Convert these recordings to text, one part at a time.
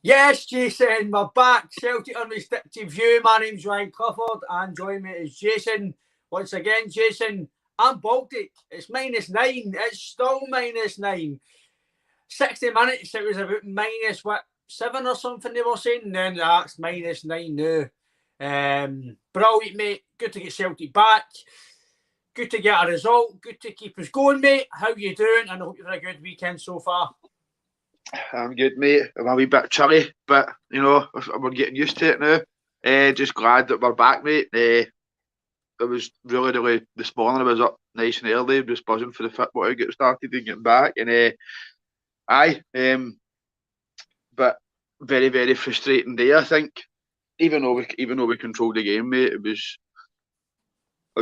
Yes, Jason, we're back. Celtic Unrestricted View. My name's Ryan Clifford, and joining me is Jason. Once again, Jason, I'm Baltic. It's -9. It's still -9. 60 minutes, it was about -7 or something they were saying. And then that's -9 now. Brilliant, mate. Good to get Celtic back. Good to get a result. Good to keep us going, mate. How you doing? And I hope you've had a good weekend so far. I'm good, mate. I'm a wee bit chilly, but we're getting used to it now. Just glad that we're back, mate. It was really this morning. I was up nice and early, just buzzing for the football to get started and getting back. And but very frustrating day. I think even though we controlled the game, mate, it was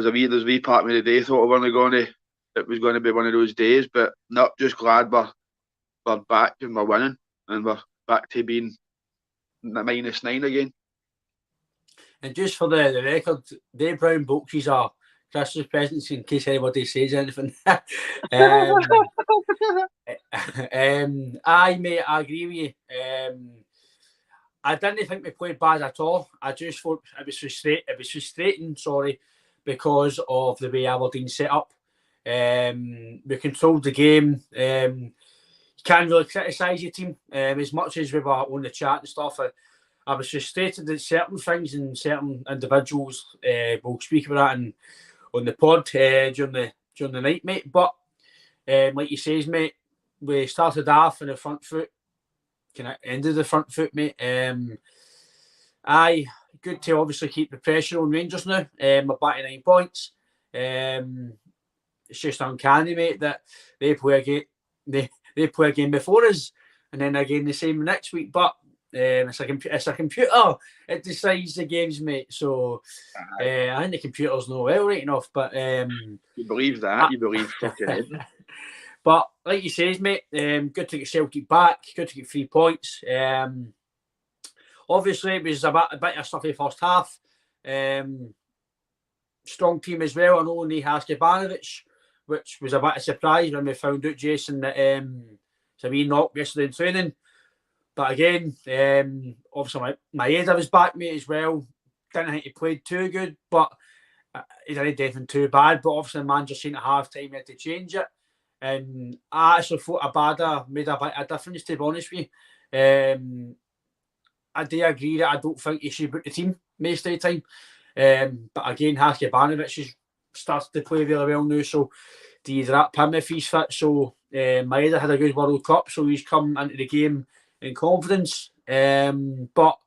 a wee part of me today thought it was going to be one of those days, but not just glad we're back and we're winning, and we're back to being -9 again. And just for the record, Dave Brown boxes are Christmas presents in case anybody says anything. Aye, mate, I agree with you. I didn't think we played bad at all. I just thought it was frustrating, because of the way Aberdeen set up. We controlled the game. Can't really criticise your team as much as we were on the chat and stuff. I was frustrated at certain things and certain individuals. We'll speak about that on the pod during the night, mate. But like you says, mate, we started off in the front foot, kind of ended the front foot, mate. Aye, good to obviously keep the pressure on Rangers now. We're back to 9 points. It's just uncanny, mate, that they play a game before us, and then again the same next week. But it's a computer. It decides the games, mate. So I think the computers know well right enough. But you believe that? You believe fucking. But like you says, mate, good to get Celtic back. Good to get 3 points. Obviously, it was a bit of stuffy first half. Strong team as well. I know only Haskabanovic, which was a bit of a surprise when we found out, Jason, that it's a wee knock yesterday in training. But again, obviously my head was back, mate, as well. Didn't think he played too good, but he didn't do anything too bad. But obviously the manager seen at half-time he had to change it. And I actually thought Abada made a bit of difference, to be honest with you. I do agree that I don't think he should boot the team most of the time. But again, Haskabanovic has started to play really well now, so do you wrap him if he's fit? So Maeda had a good World Cup, so he's come into the game in confidence. But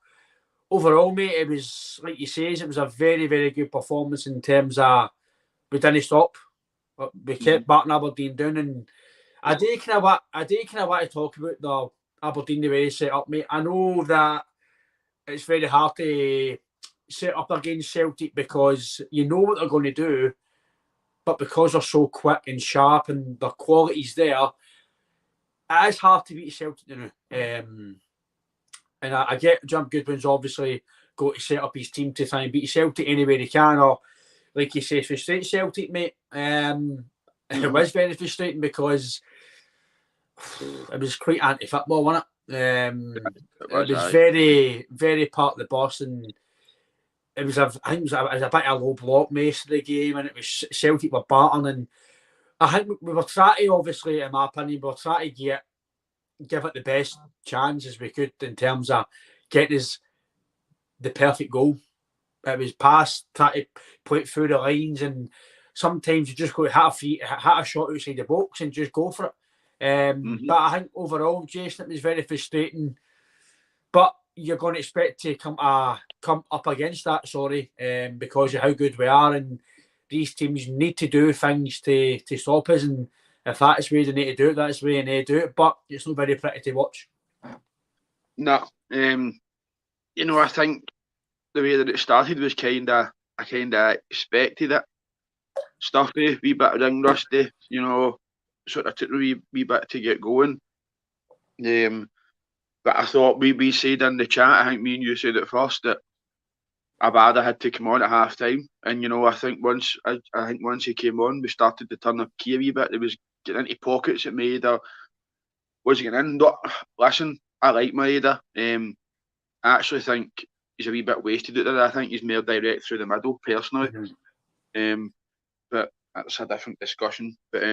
overall, mate, it was, like you say, it was a very good performance in terms of we didn't stop. We kept batting Aberdeen down, and I do kind of want to talk about the Aberdeen, the way they set up, mate. I know that it's very hard to set up against Celtic because you know what they're going to do, but because they're so quick and sharp and their quality's there, it is hard to beat Celtic now. And I get Jim Goodwin's obviously got to set up his team to try and beat Celtic any way he can, or like you say, frustrate Celtic, mate. It was very frustrating because it was quite anti-football, wasn't it? It was very part of the boss, and it was a bit of low block most of the game, and it was Celtic were battering, and I think we were trying to, obviously, in my opinion, we were trying to give it the best chance as we could in terms of getting us the perfect goal. It was past, trying to play it through the lines, and sometimes you just go to hit a shot outside the box and just go for it. But I think overall, Jason, it was very frustrating. But you're going to expect to come up against that, because of how good we are, and these teams need to do things to stop us. And if that is the way they need to do it, that's the way they need to do it. But it's not very pretty to watch. No, you know, I think the way that it started was I kind of expected it. Stuffy, wee bit of ring rusty, you know, sort of took a wee bit to get going. But I thought we said in the chat, I think me and you said it first, that Abada had to come on at half time. And, you know, I think once he came on, we started to turn the key a wee bit. It was getting into pockets it made or was getting in. Listen, I like Maeda. I actually think he's a wee bit wasted at there. I think he's more direct through the middle, personally. But that's a different discussion. But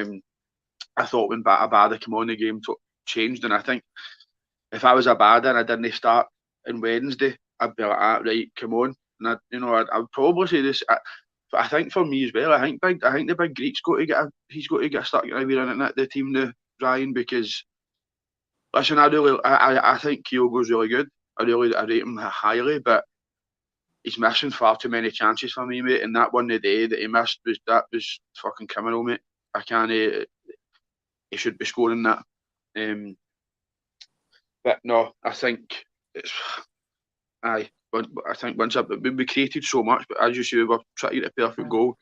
I thought when Abada came on, the game changed. And I think if I was Abada and I didn't start on Wednesday, I'd be like, right, come on. And I would probably say this. But I think for me as well, I think the big Greek's got to get start getting a wee run at the team now, Ryan, because listen, I think Kyogo's really good. I rate him highly, but he's missing far too many chances for me, mate. And that one today that he missed was fucking criminal, mate. I can't. He should be scoring that. But no, I think it's. I think once we created so much, but as you say, we were trying to get a perfect goal,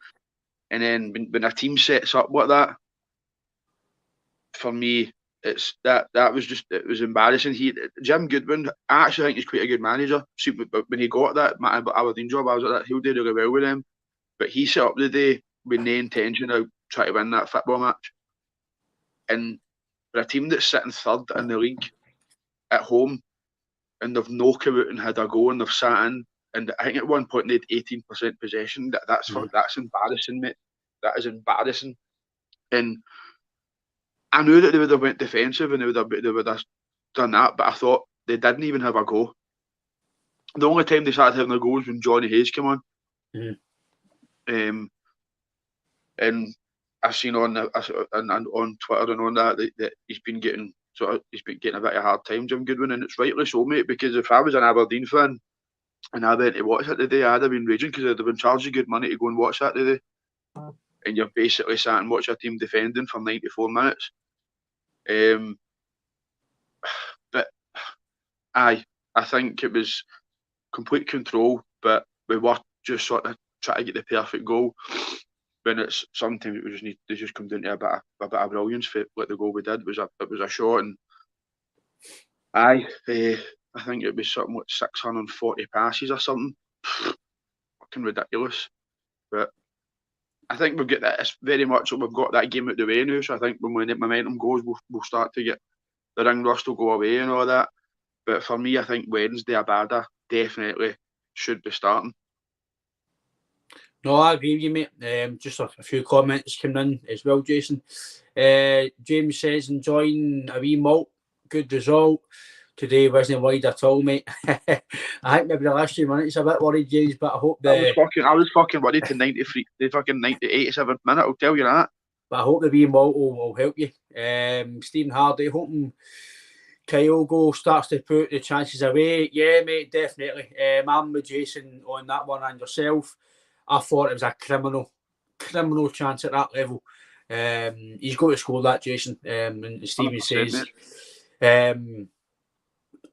and then when a team sets up like that, for me, it's that was just, it was embarrassing. Jim Goodwin, I actually think he's quite a good manager. See, but when he got that Aberdeen job, I was like, he'll do really well with them. But he set up the day with no intention of trying to win that football match. And for a team that's sitting third in the league at home, and they've no come out and had a go, and they've sat in, and I think at one point they had 18% possession. That's embarrassing, mate. That is embarrassing. And I knew that they would have went defensive and they would have done that, but I thought they didn't even have a go. The only time they started having a go was when Johnny Hayes came on. And I've seen on Twitter and on that he's been getting a bit of a hard time, Jim Goodwin, and it's rightly so, mate. Because if I was an Aberdeen fan and I went to watch it today, I'd have been raging because I'd have been charged good money to go and watch that today. And you're basically sat and watch a team defending for 94 minutes. But I think it was complete control, but we were just sort of trying to get the perfect goal. When it's sometimes they just come down to a bit of brilliance for like the goal we did. It was a shot, and I think it was something like 640 passes or something. Fucking ridiculous. But I think we've got that. It's very much we've got that game out the way now. So I think when the momentum goes, we'll start to get the ring rust will go away and all that. But for me, I think Wednesday Abada definitely should be starting. No, I agree with you, mate. Just a few comments came in as well, Jason. James says, enjoying a wee malt. Good result. Today wasn't wide at all, mate. I think maybe the last few minutes a bit worried, James, but I hope I was fucking worried to 93, the fucking 87th minute, I'll tell you that. But I hope the wee malt will help you. Stephen Hardy, hoping Kyogo starts to put the chances away. Yeah, mate, definitely. I'm with Jason on that one and yourself. I thought it was a criminal chance at that level. He's got to score that, Jason. And Stephen says,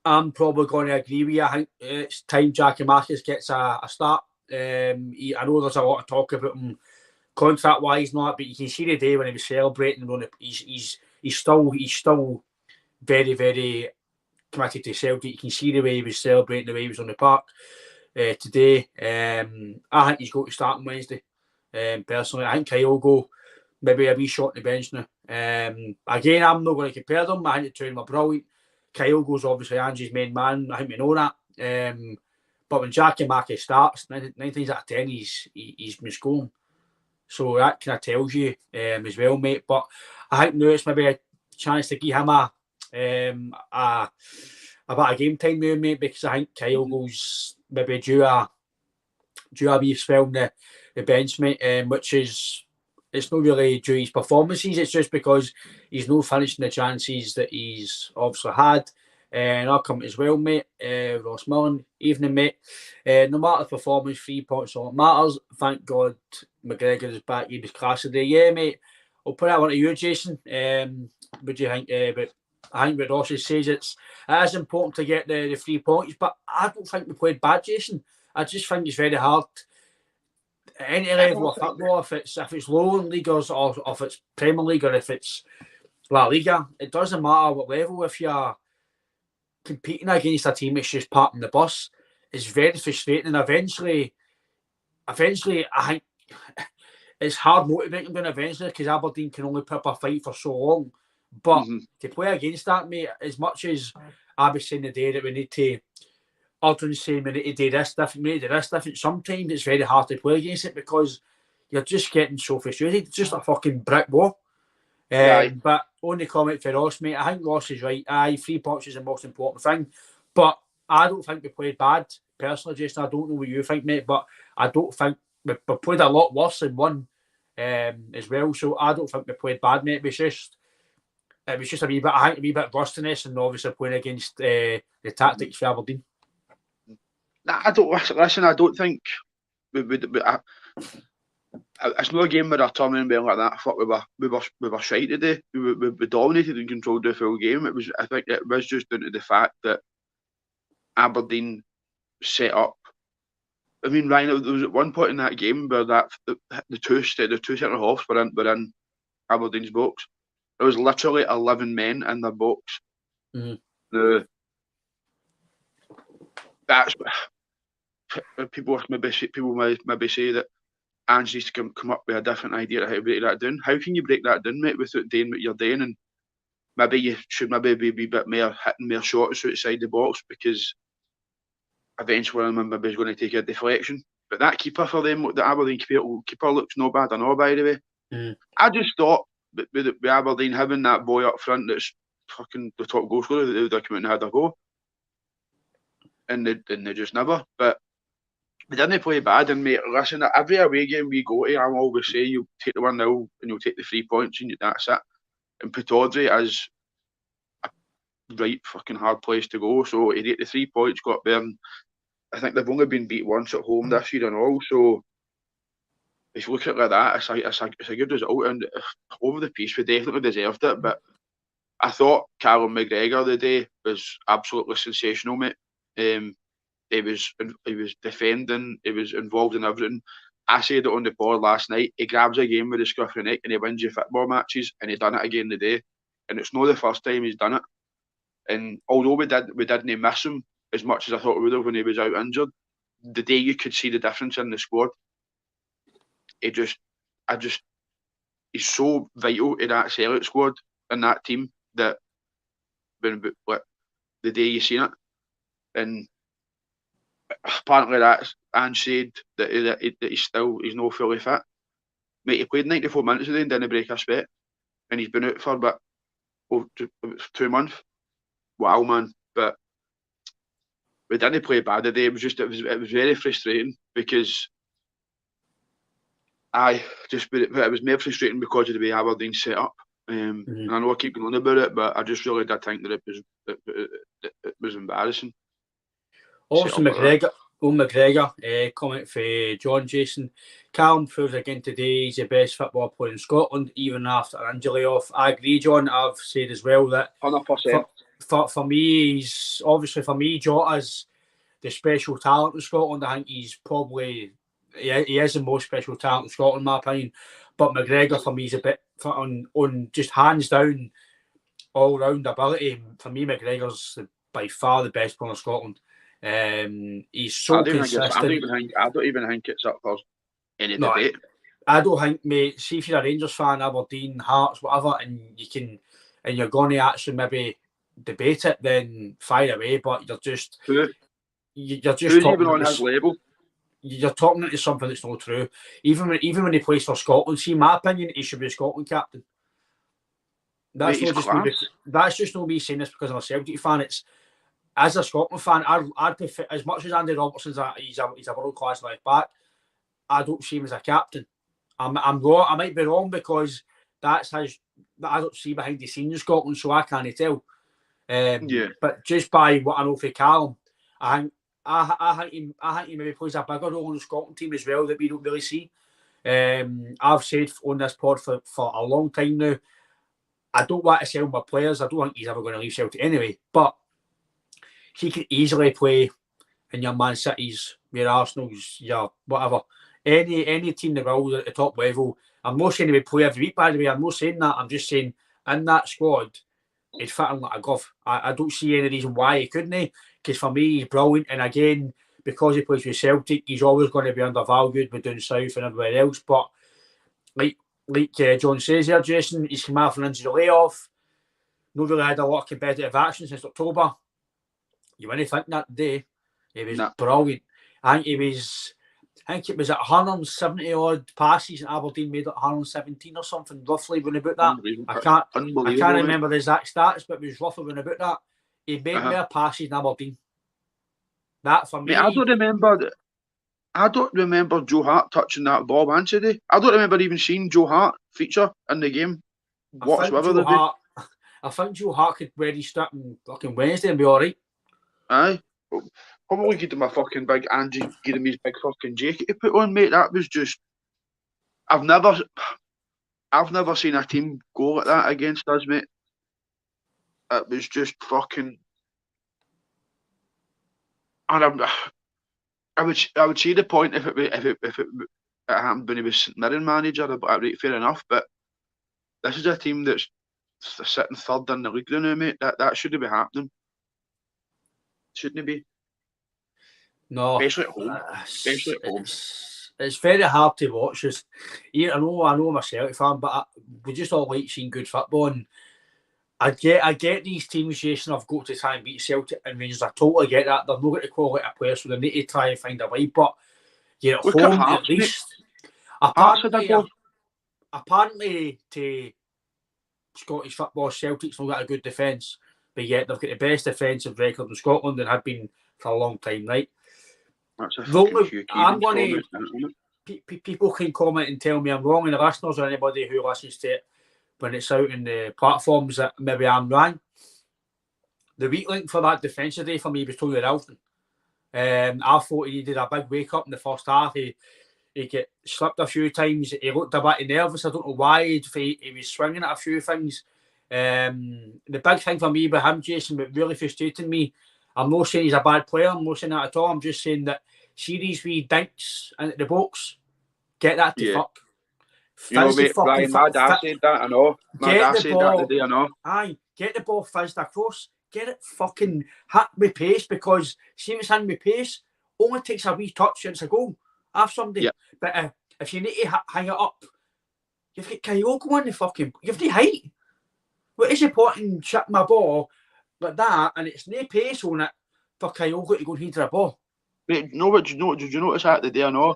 I'm probably going to agree with you. I think it's time Jackie Marcus gets a start. I know there's a lot of talk about him contract-wise, not, but you can see the day when he was celebrating. He's still very, very committed to Celtic. You can see the way he was celebrating, the way he was on the park today. I think he's got to start on Wednesday. Personally, I think Kyogo maybe a wee shot on the bench now. Again, I'm not going to compare them. I think the two of them are brilliant. Kyogo's obviously Angie's main man. I think we know that. But when Jackie Marcus starts, 9 times out of 10, he's been scoring. So that kind of tells you as well, mate. But I think now it's maybe a chance to give him a bit of game time now, mate, because I think Kyogo's maybe due a wee spell on the bench, mate, which is, it's not really due his performances, it's just because he's not finishing the chances that he's obviously had. And I'll come as well, mate. Ross Millen, evening, mate. No matter the performance, 3 points, all it matters. Thank God McGregor is back. He was class today. Yeah, mate. I'll put that one to you, Jason. What do you think about? I think what Ross says it is important to get the 3 points, but I don't think we played bad, Jason. I just think it's very hard at any level of football, if it's lower league or if it's Premier League or if it's La Liga, it doesn't matter what level. If you're competing against a team that's just parking the bus, it's very frustrating. And eventually, I think it's hard motivating them eventually because Aberdeen can only put up a fight for so long. But to play against that, mate, as much as I was saying the day that we need to, Aldrin's saying we need to do this different, we need to do this different, sometimes it's very hard to play against it because you're just getting so frustrated. It's just a fucking brick wall. But only comment for Ross, mate. I think Ross is right. 3 points is the most important thing. But I don't think we played bad, personally, Jason. I don't know what you think, mate, but I don't think we played a lot worse and won as well. So I don't think we played bad, mate. It was just a wee bit, I think, a wee bit of rustiness and obviously playing against the tactics for Aberdeen. I don't think it's not a game where I turn and being like that. Fuck, we were shite today. We dominated and controlled the full game. I think it was just down to the fact that Aberdeen set up. I mean, Ryan, there was at one point in that game where the two centre halves were in Aberdeen's box. There was literally 11 men in their box. That's people maybe say that Ange needs to come up with a different idea of how to break that down. How can you break that down, mate, without doing what you're doing? And maybe you should be a bit more hitting more shots outside the box because eventually one of them maybe is going to take a deflection. But that keeper for them, the Aberdeen keeper looks no bad at all, by the way. I just thought with Aberdeen having that boy up front that's fucking the top goal scorer, they would have come out and had a go. And they just never. But we didn't play bad. And mate, listen, every away game we go to, I always say you'll take the 1-0 and you'll take the 3 points and that's it. And Pittodrie is a right fucking hard place to go. So he get the 3 points, got there. I think they've only been beat once at home this year and all. So if you look at it like that, it's a good result. And over the piece, we definitely deserved it. But I thought Callum McGregor the day was absolutely sensational, mate. He was defending, he was involved in everything. I said it on the board last night. He grabs a game with the scruff of the neck and he wins you football matches, and he done it again today. And it's not the first time he's done it. And although we didn't miss him as much as I thought we would have when he was out injured, the day you could see the difference in the squad. He's so vital to that sellout squad and that team that when the day you seen it. And apparently that's Ange said that he's not fully fit. Mate, he played 94 minutes today and didn't break a sweat. And he's been out for about 2 months. Wow, man. But we didn't play bad today. It was very frustrating because it was more frustrating because of the way Aberdeen set up. And I know I keep going on about it, but I just really did think that it was embarrassing. Also, McGregor, comment for John Jason. Callum proved again today he's the best football player in Scotland, even after an injury off. I agree, John. I've said as well that 100%. For me, Jota's the special talent in Scotland. I think he's probably he is the most special talent in Scotland, in my opinion. But McGregor for me is a bit on just hands down all round ability. For me, McGregor's by far the best player in Scotland. He's so consistent. I don't even think it's up for any debate. I don't think, mate. See if you're a Rangers fan, Aberdeen, Hearts, whatever, and you're going to actually maybe debate it, then fire away. But you're just talking on his level. You're talking into something that's not true. Even when he plays for Scotland, see, in my opinion, he should be a Scotland captain. That's just not me saying this because I'm a Celtic fan. It's as a Scotland fan, I'd prefer, as much as Andy Robertson's he's a world class left back. I don't see him as a captain. I'm wrong. I might be wrong because that's his. I don't see behind the scenes in Scotland, so I can't tell. But just by what I know for Callum, I think he maybe plays a bigger role in the Scotland team as well that we don't really see. I've said on this pod for a long time now, I don't want to sell my players. I don't think he's ever going to leave Celtic anyway. But he could easily play in your Man Cities, your Arsenals, your whatever. Any team that will at the top level. I'm not saying he would play every week, by the way. I'm not saying that. I'm just saying in that squad, he'd fit in like a glove. I don't see any reason why he couldn't. Because for me, he's brilliant. And again, because he plays with Celtic, he's always going to be undervalued with down south and everywhere else. But like John says here, Jason, he's come off an injury layoff. Not really had a lot of competitive action since October. You wouldn't think that day. He was brilliant. I think it was at 170 odd passes, and Aberdeen made it 117 or something, roughly when about that. I can't remember the exact stats, but it was roughly when about that. He made more passes than Aberdeen. That for me. Mate, I don't remember Joe Hart touching that ball once today. I don't remember even seeing Joe Hart feature in the game whatsoever. I think Joe Hart could ready start on fucking Wednesday and be alright. Aye. Probably give him a fucking big Andy, give him his big fucking jacket to put on, mate. That was just I've never seen a team go like that against us, mate. It was just fucking, and I would see the point if it happened when he was St Mirren manager. Right, fair enough, but this is a team that's sitting third in the league now, mate. That shouldn't be happening. Shouldn't it be? No, especially at home. It's very hard to watch. I know I'm a Celtic fan, but we just all like seeing good football. And I get these teams, Jason, have got to try and beat Celtic and Rangers. I totally get that. They're not going to call it a player, so they need to try and find a way. But you're at home at least. Apparently, to Scottish football, Celtic's not got a good defence, but yet they've got the best defensive record in Scotland and have been for a long time, right? That's a fucking I'm going to. People can comment and tell me I'm wrong, and the listeners or anybody who listens to it when it's out in the platforms that maybe I'm wrong. The weak link for that defensive day for me was Tony Ralston. I thought he did a big wake up in the first half. He get slipped a few times. He looked a bit nervous. I don't know why. He was swinging at a few things. The big thing for me with him, Jason, but really frustrating me, I'm not saying he's a bad player. I'm not saying that at all. I'm just saying that see these wee dinks in the box, get that to fuck. You know, mate, Ryan, my dad said that, I know. My dad said that today, I know. Aye, get the ball fizzed across. Get it fucking hit with pace, because see if it's in with pace, only takes a wee touch and it's a goal. Have somebody. Yeah. But if you need to hang it up, you've got Kyogo on the fucking... You've the height. What is the point in chipping my ball like that and it's no pace on it for Kyogo to go and header a ball? Mate, did you notice that today, I know?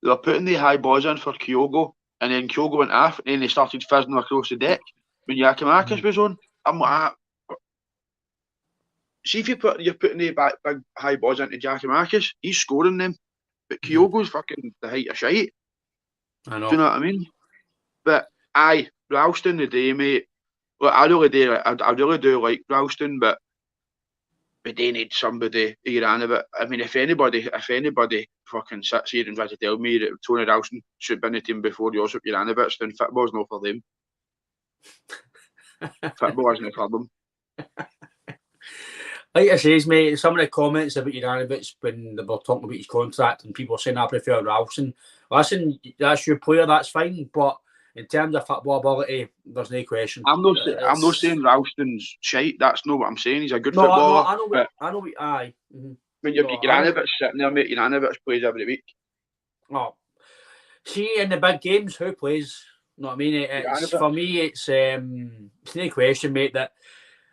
They were putting the high balls in for Kyogo, and then Kyogo went off, and then they started fizzing across the deck when Yakimakis was on. I'm like, see if you're putting the big high balls into Yakimakis, he's scoring them, but Kyogo's fucking the height of shite. I know. Do you know what I mean? But Ralston today, mate. Look, I really do like Ralston, but they need somebody around a bit. I mean, if anybody fucking sits here and tries to tell me that Tony Ralston should be in the team before Josip Juranovic, then football's not for them. Football isn't for them. Like I says, mate, some of the comments about Juranovic when they were talking about his contract and people saying I prefer Ralston. Listen, that's your player, that's fine, but in terms of football ability, there's no question. I'm not saying Ralston's shite. That's not what I'm saying. He's a good footballer. No, I know. Aye. Mm-hmm. When you've got Juranovic sitting there, mate, Juranovic plays every week. Oh, see, in the big games, who plays? You know what I mean? For me, it's no question, mate. That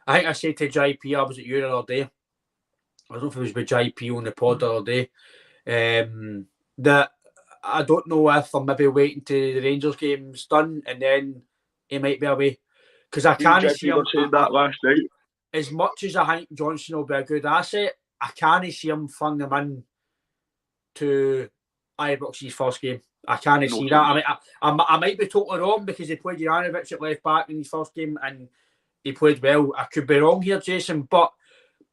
I think I said to JP, I was at you the other day. I don't know if it was with JP on the pod the other day. That I don't know if I'm maybe waiting till the Rangers game's done and then he might be away. Because I can't see him. Said that last night. As much as I think Johnson will be a good asset, I can't see him flung him in to Ibrox's first game. I can't see that. I might be totally wrong because he played Juranovic at left back in his first game and he played well. I could be wrong here, Jason, but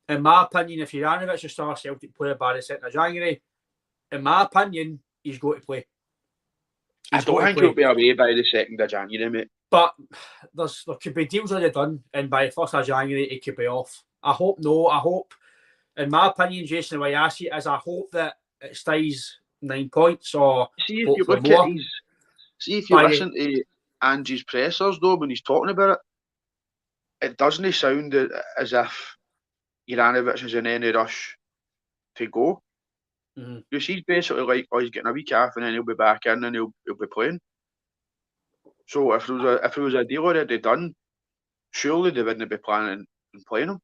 in my opinion, if Juranovic is still a Celtic player by the 2nd of January, in my opinion, he's got to play. I don't think he'll be away by the 2nd of January, mate. But there could be deals already done, and by the 1st of January, he could be off. I hope no. I hope, in my opinion, Jason, the way I see it is, I hope that it stays 9 points or see if you hopefully look more. at his, see if you listen to Angie's pressers though when he's talking about it doesn't sound as if Juranovic is in any rush to go. Because he's basically like, oh, he's getting a week off and then he'll be back in and he'll be playing. So if there was a deal already done, surely they wouldn't be planning on playing him.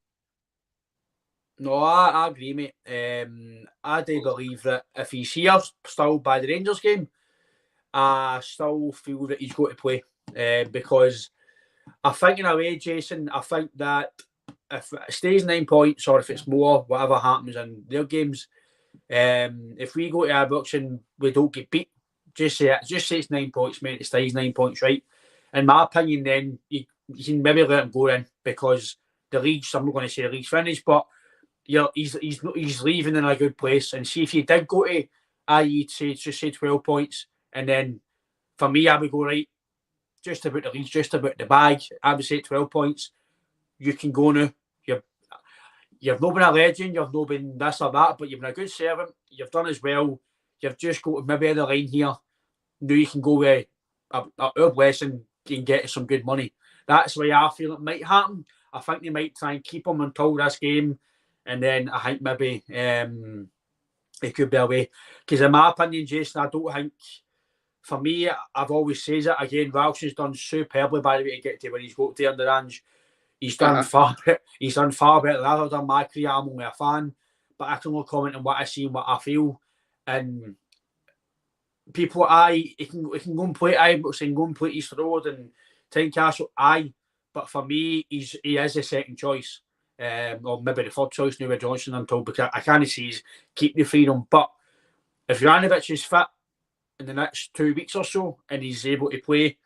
No, I agree, mate. I do believe that if he's here still by the Rangers game, I still feel that he's got to play. Because I think in a way, Jason, I think that if it stays 9 points or if it's more, whatever happens in their games, if we go to Aberdeen and we don't get beat, just say it's 9 points, mate. It stays 9 points, right? In my opinion, then you can maybe let him go in because the league's, I'm not going to say the league's finished, but he's leaving in a good place. And see if you did go to IE, say 12 points, and then for me, I would go right, just about the league, just about the bag. I would say 12 points. You can go now. You've not been a legend, you've not been this or that, but you've been a good servant. You've done as well. You've just got to maybe the line here. Now you can go with our blessing and get some good money. That's the way I feel it might happen. I think they might try and keep him until this game, and then I think maybe it could be away. Because in my opinion, Jason, I don't think, for me, I've always said it again, Ralston's done superbly by the way to get to when he's got there in the range. He's done far better. He's done far better than I've done my career. I'm only a fan, but I can only comment on what I see and what I feel. And people, he can go and play Ibrox and go and play East Road and Tynecastle, but for me, he is the second choice, or maybe the third choice now with Johnson until, because I can't see he's keep the freedom. But if Juranovic is fit in the next 2 weeks or so and he's able to play,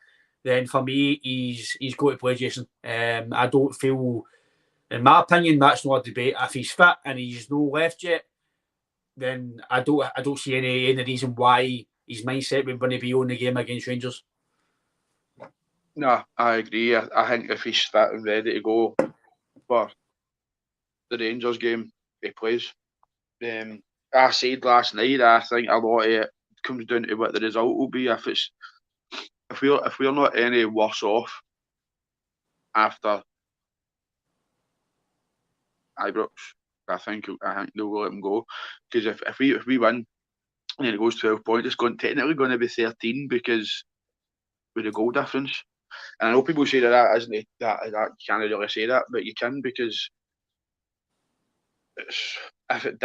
then for me, he's got to play, Jason. I don't feel, in my opinion, that's not a debate. If he's fit and he's no left yet, then I don't see any reason why his mindset would want to be on the game against Rangers. No, I agree. I think if he's fit and ready to go for the Rangers game, he plays. I said last night, I think a lot of it comes down to what the result will be. If we're not any worse off after Ibrox, I think they'll let him go. Because if we win and then it goes 12 points, it's technically going to be 13 because with the goal difference. And I know people say that isn't that you can't really say that, but you can, because if it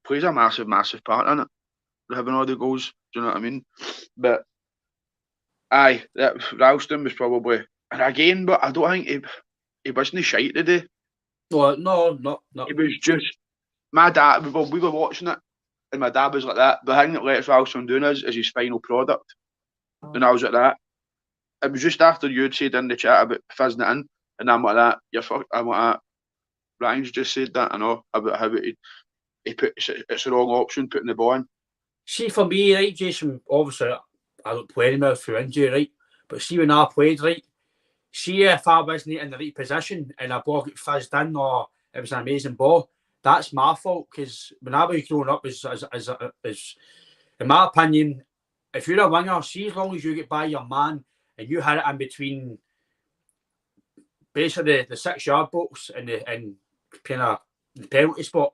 plays a massive part in it, having all the goals. Do you know what I mean? But that Ralston was probably, and again, but I don't think he wasn't shite today. No. It was just my dad. We were watching it, and my dad was like that. The thing that lets Ralston do is his final product, and I was like that. It was just after you'd said in the chat about fizzing it in, and I'm like that. I'm like that. Ryan's just said that. I know about how he put it's the wrong option putting the ball in. See, for me, right, Jason, obviously I don't play anymore through injury, right? But see, when I played, right, see if I wasn't in the right position and a ball got fizzed in or it was an amazing ball, that's my fault. Because when I was growing up, as in my opinion, if you're a winger, see, as long as you get by your man and you had it in between basically the 6-yard box and kind of the penalty spot,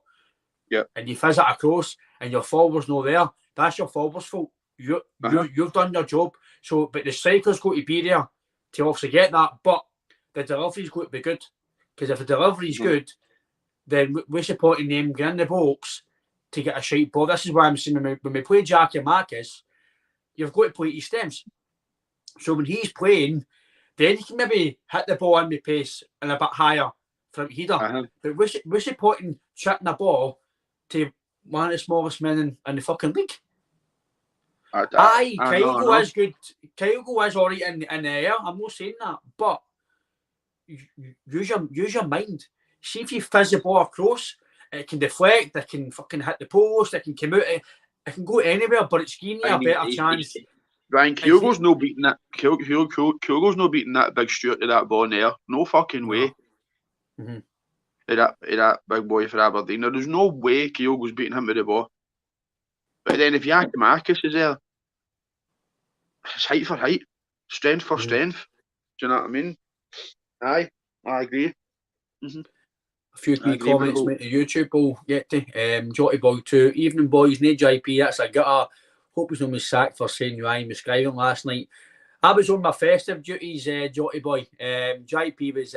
and you fizz it across and your forward's not there, that's your forward's fault. You've done your job. So, but the striker's got to be there to obviously get that, but the delivery's got to be good. Because if the delivery's good, then we're supporting them getting in the box to get a shite ball. This is why I'm saying when we play Jackie Marcus, you've got to play his stems. So when he's playing, then he can maybe hit the ball in with pace and a bit higher from header. But we're supporting chipping the ball to one of the smallest men in the fucking league. Kyogo is good. Kyogo is alright in the air. I'm not saying that, but use your mind. See if you fizz the ball across, it can deflect. It can fucking hit the post. It can come out. it can go anywhere, but it's giving you a better chance. Ryan Kyogo's no beating that. Kyogo's no beating that big Stuart to that ball in there. No fucking way. Mm-hmm. That big boy for Aberdeen. There's no way Kyogo's beating him with the ball. But then if Marcus is there, it's height for height, strength for strength. Do you know what I mean? Aye, I agree. Mm-hmm. A few key comments made to YouTube we'll get to. Jotty Boy 2. Evening boys, no JP, that's a gutter. Hope he's not been sacked for saying Ryan McGregor last night. I was on my festive duties, Jotty Boy. JP was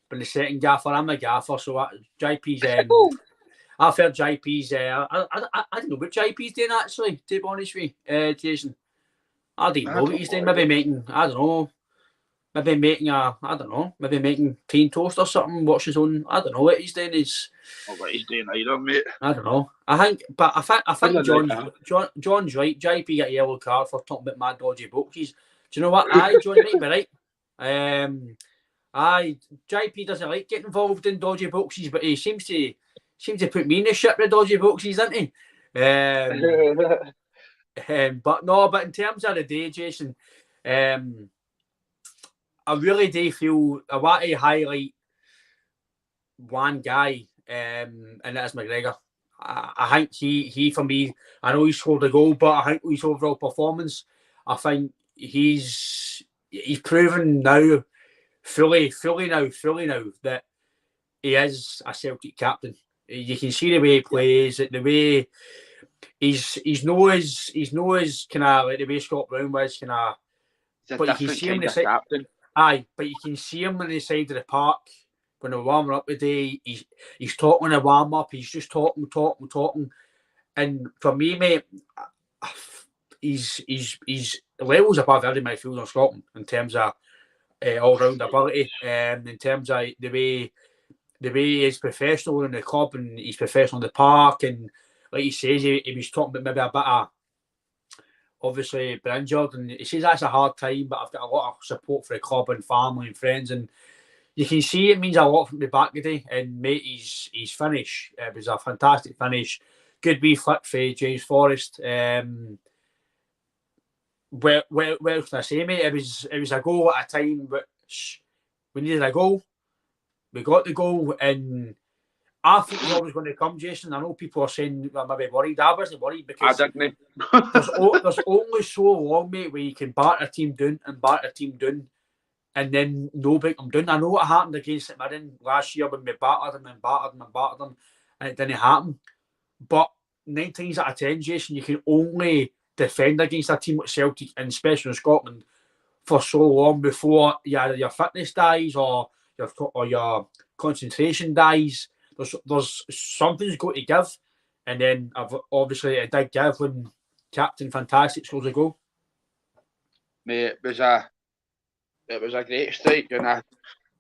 been the second gaffer. I'm a gaffer, so JP's I've heard JP's I don't know what JP's doing actually, to be honest with you, Jason. I don't know what he's doing, maybe making, I don't know. Maybe making clean toast or something, watch his own. I don't know what he's doing. What he's doing either, mate. I don't know. I think John's right. JP got a yellow card for talking about my dodgy boxes. Do you know what? John might be right. JP doesn't like getting involved in dodgy boxes, but he seems to put me in the ship with dodgy boxes, doesn't he? But in terms of the day, Jason, I really do feel I want to highlight one guy, and that's McGregor. I think he for me, I know he scored a goal, but I think his overall performance, I think he's proven now, fully now that he is a Celtic captain. You can see the way he plays, the way he's no as kind of like the way Scott Brown was kind of. But you can see him captain. Aye, but you can see him on the side of the park when they're warming up today. He's talking a warm up. He's just talking. And for me, mate, he's levels above every midfielder in Scotland in terms of all round ability. In terms of the way he is professional in the club and he's professional in the park. And like he says, he was talking about maybe a bit of. Obviously been injured, and he says that's a hard time, but I've got a lot of support for the club and family and friends, and you can see it means a lot from the back today. And mate, his finish, it was a fantastic finish, good wee flip for James Forrest. Well, can I say, mate? It was a goal at a time which we needed a goal. We got the goal, and I think it's always going to come, Jason. I know people are saying well, maybe worried. I wasn't worried because there's only so long, mate, where you can batter a team down and then no break them down. I know what happened against St Mirren last year when we battered them, and it didn't happen. But 9 times out of 10, Jason, you can only defend against a team like Celtic, and especially in Scotland, for so long before your fitness dies or your concentration dies. There's something's got to give, and then obviously it did give when Captain Fantastic scores a goal. Mate, it was a great strike, and I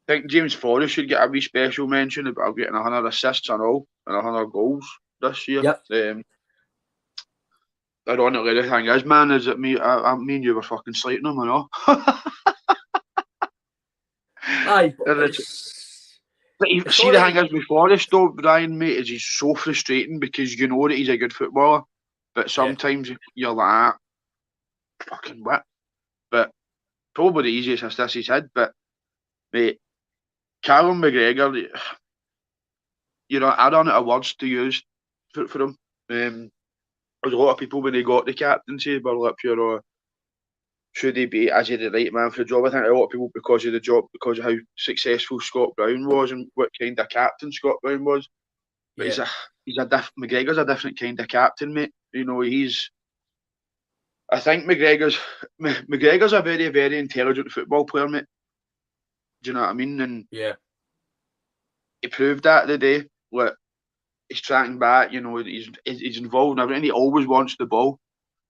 think James Forrest should get a wee special mention about getting 100 assists and all and 100 goals this year. Yep. Ironically, the thing is, man, is that me and you were fucking slating him, you know. Aye, but you see, the thing is with Forrest, though, Brian, mate, is he's so frustrating because you know that he's a good footballer, but sometimes you're like, fucking what? But probably the easiest assist he's had. But mate, Callum McGregor, you know, I don't know words to use for him. There's a lot of people when he got the captaincy were like, you know, should he be, is he the right man for the job? I think a lot of people, because of the job, because of how successful Scott Brown was and what kind of captain Scott Brown was. But McGregor's a different kind of captain, mate. You know, I think McGregor's a very, very intelligent football player, mate. Do you know what I mean? And he proved that today. Like, he's tracking back, you know, he's involved in everything. He always wants the ball.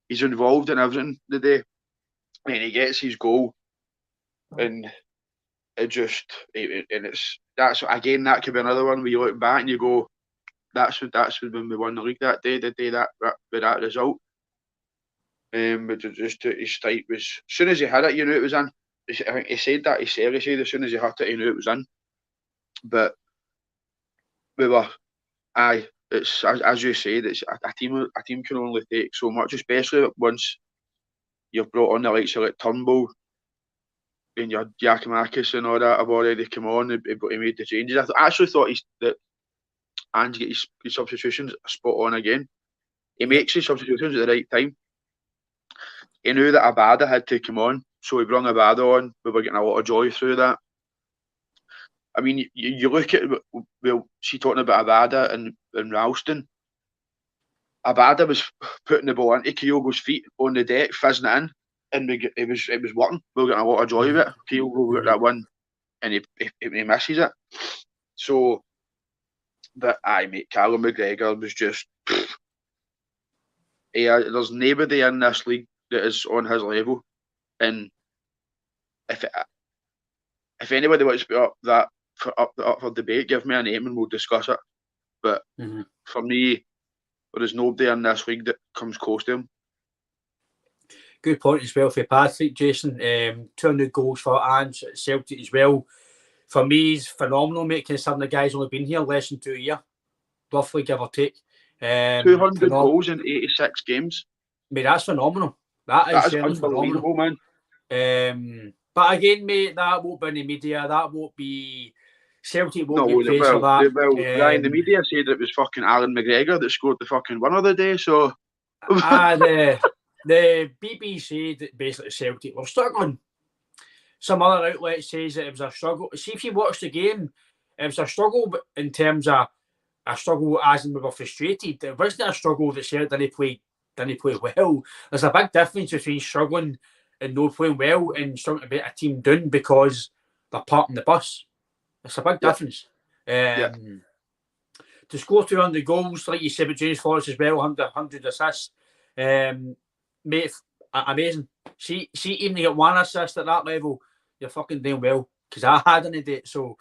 He's involved in everything today. And he gets his goal, and that's again, that could be another one where you look back and you go, that's when we won the league that day, with that result. But just his strike was, as soon as he had it, you knew it was in. I think he said that, he said as soon as he hit it, he knew it was in. But we were, it's as you said, it's a team. A team can only take so much, especially once you've brought on the likes of like Turnbull and your Giacomakis and all that have already come on. He made the changes. I actually thought that Ange get his substitutions spot on again. He makes his substitutions at the right time. He knew that Abada had to come on, so he brought Abada on. We were getting a lot of joy through that. I mean, you look at, well, she talking about Abada and Ralston. Abada was putting the ball into Kyogo's feet on the deck, fizzing it in, and it was working. We were getting a lot of joy with it. Kyogo got that one, and he misses it. So, but mate, Callum McGregor was just. There's nobody in this league that is on his level, and if anybody wants to be up for debate, give me a name and we'll discuss it. But for me, there is nobody in this league that comes close to him. Good point as well for Patrick, Jason. 200 goals for Ange at Celtic as well. For me, he's phenomenal, mate, considering the guy's only been here less than 2 years, roughly, give or take. 200 goals in 86 games. Mate, that's phenomenal. That is unbelievable, phenomenal, man. But again, mate, that won't be in the media. That won't be... Celtic won't get praised for that. Ryan, the media said it was fucking Alan McGregor that scored the fucking winner of the day, so... The BBC that basically Celtic were struggling. Some other outlet says that it was a struggle. See, if you watch the game, it was a struggle in terms of a struggle as in we were frustrated. It wasn't a struggle that Celtic didn't play well. There's a big difference between struggling and not playing well and struggling to beat a team down because they're parking the bus. It's a big difference. To score 200 goals, like you said, with James Forrest as well, 100 assists. Mate, amazing. See, even to get one assist at that level, you're fucking doing well. Because I hadn't did it. So,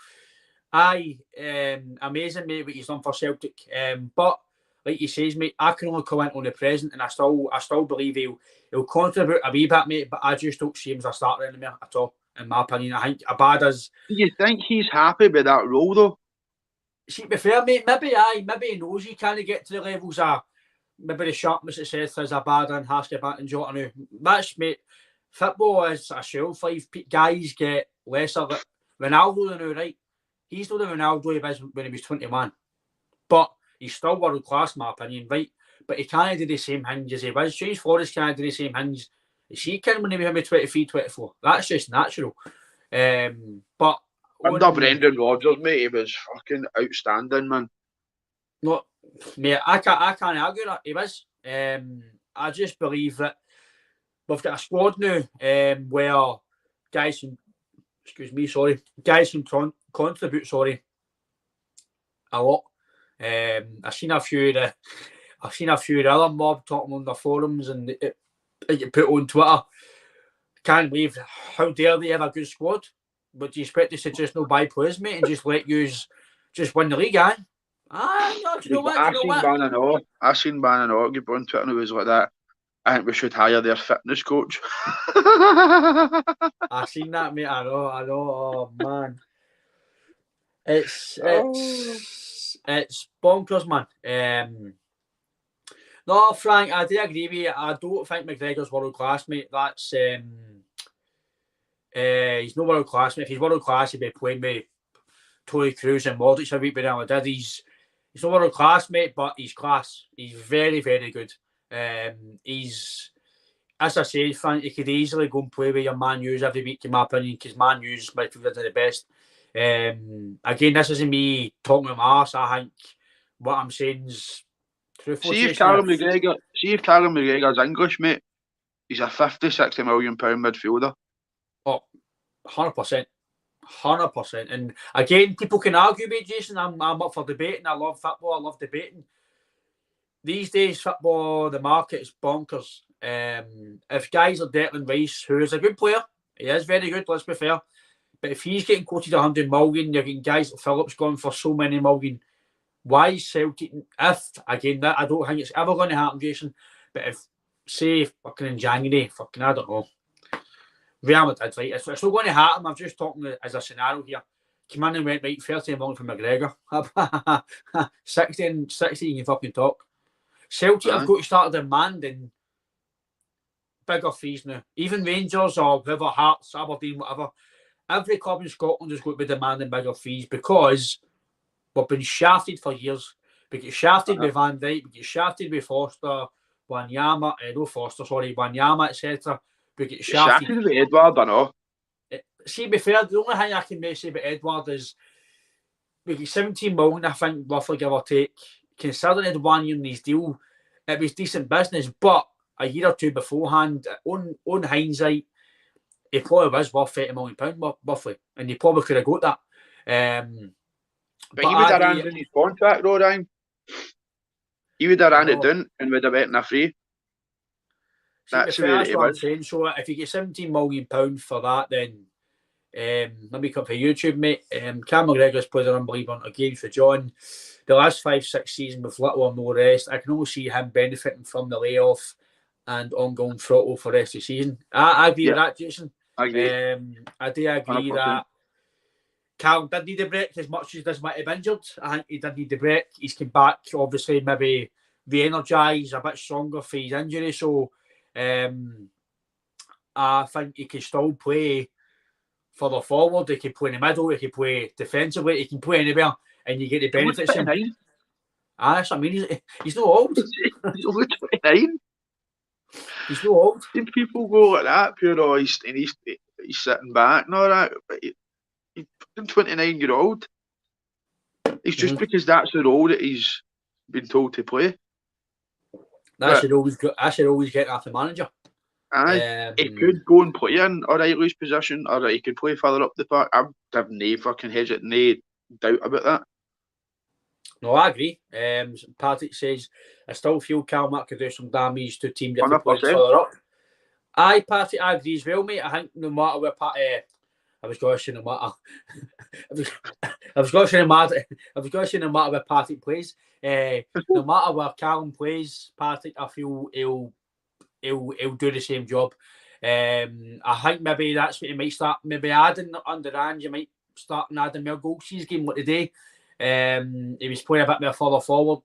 amazing, mate, what he's done for Celtic. But like he says, mate, I can only comment on the present, and I still believe he'll contribute a wee bit, mate. But I just don't see him as a starter anymore at all. In my opinion, I think Abada's... Do you think he's happy with that role, though? See, to be fair, mate, maybe he knows he can't get to the levels of maybe the sharpness, etc. as Abada and Haskell and Jota now. That's, mate, football is a shelf life. Guys get lesser. Ronaldo now, right? He's not the Ronaldo he was when he was 21. But he's still world class, in my opinion, right? But he can't do the same things as he was. James Forrest can't do the same things. She can when he was 23, 24. That's just natural. But under Brendan Rodgers, mate, he was fucking outstanding, man. No, mate, I can't argue that he was. I just believe that we've got a squad now where guys can contribute a lot. I've seen a few of the other mob talking on the forums and you put on Twitter. Can't believe how dare they have a good squad. But do you expect us to just no buy players, mate, and just let you just win the league, no, do you know what? I seen Bannon get on Twitter and it was like that. I think we should hire their fitness coach. I seen that, mate. I know. Oh man, it's bonkers, man. No, Frank, I do agree with you. I don't think McGregor's world class, mate. That's he's not world class, mate. If he's world class, he'd be playing with Tony Cruz and Modric every week with Real Madrid. He's not world class, mate, but he's class. He's very, very good. He's, as I said, Frank, he could easily go and play with your Man U's every week, in my opinion, because Man U's midfielders are the best. Again, this isn't me talking with my arse. I think what I'm saying is truthful. See if Callum McGregor's English, mate, he's a 50-60 million pound midfielder. Oh, 100%. 100%. And again, people can argue with Jason. I'm up for debating. I love football. I love debating. These days, football, the market is bonkers. If guys like Declan Rice, who is a good player, he is very good, let's be fair. But if he's getting quoted 100 million, you're getting guys like Phillips going for so many million. Why is Celtic? If, again, that I don't think it's ever going to happen, Jason. But if, say, fucking in January, I don't know. Real Madrid, right? It's not going to happen. I'm just talking as a scenario here. came in and went, right, 30 million for McGregor. 60 you can fucking talk. Celtic have got to start demanding bigger fees now. Even Rangers or whoever, Hearts, Aberdeen, whatever. Every club in Scotland is going to be demanding bigger fees because we've been shafted for years. We get shafted with Van Dijk, we get shafted with Foster, Wanyama, Wanyama, etc. We get shafted with Edward, I know. See, be fair, the only thing I can say about Edward is we get 17 million, I think, roughly give or take. Considering the 1 year in his deal, it was decent business, but a year or two beforehand, on hindsight, he probably was worth £30 million, roughly, and he probably could have got that. But he would have ran down his contract, though, Ryan. He would have ran it down and would have went in a free. That's what I'm saying. So if you get £17 million for that, then let me come for YouTube, mate. Cam McGregor's played an unbelievable amount of games for John. The last 5-6 seasons with little or no rest. I can only see him benefiting from the layoff and ongoing throttle for the rest of the season. I agree with that, Jason. I agree. I do agree 100%. That Callum did need a break as much as this might have injured. I think he did need the break. He's come back, obviously, maybe re-energised, a bit stronger for his injury. So I think he can still play further forward. He can play in the middle. He can play defensively. He can play anywhere, and you get the benefits. That's what I mean. He's not old. He's only 29. He's not old. Did people go like that? Pure, he's sitting back and all that. But he's 29-year-old. It's just because that's the role that he's been told to play. That should always get after manager. He could go and play in a right loose position, or he could play further up the park. I have no fucking no doubt about that. No, I agree. Patrick says, I still feel Calmac could do some damage to team different points further up. Patrick, I agree as well, mate. I think no matter where I was going to say no matter. I was going to say no matter where Patrick plays. No matter where Callum plays, Patrick, I feel he'll do the same job. I think maybe that's what he might start. Maybe adding under Ange, you might start adding more goals. His game like today. He was playing a bit more further forward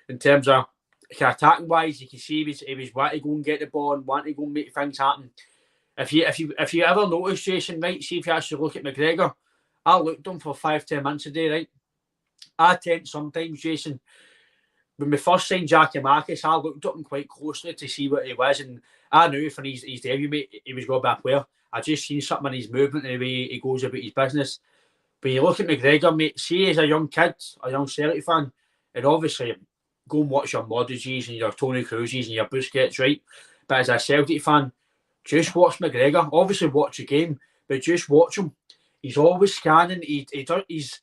in terms of attacking wise. You can see he was wanting to go and get the ball and wanting to go and make things happen. If you ever notice, Jason, right, see if you actually look at McGregor, I looked at him for 5-10 minutes a day, right? I tend sometimes, Jason, when we first signed Jackie Marcus, I looked at him quite closely to see what he was, and I knew from his debut, mate, he was going to be a player. I just seen something in his movement and the way he goes about his business. But you look at McGregor, mate, see as a young kid, a young Celtic fan, and obviously go and watch your Modrics and your Tony Cruzes and your Busquets, right? But as a Celtic fan, just watch McGregor. Obviously watch the game, but just watch him. He's always scanning. He's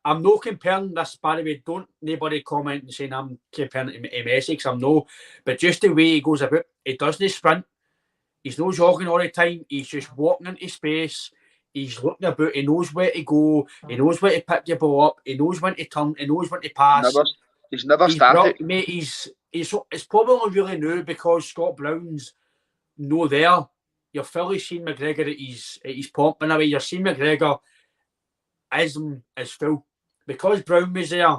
I'm not comparing this, by the way. Don't anybody comment and saying I'm comparing it to Messi, because I'm no. But just the way he goes about, he doesn't sprint. He's not jogging all the time. He's just walking into space. He's looking about. He knows where to go. He knows where to pick your ball up. He knows when to turn. He knows when to pass. He's never static. Mate, it's probably really new because Scott Brown's no there. You're fully seeing McGregor at his pomp. In a way, you're seeing McGregor as full. Because Brown was there,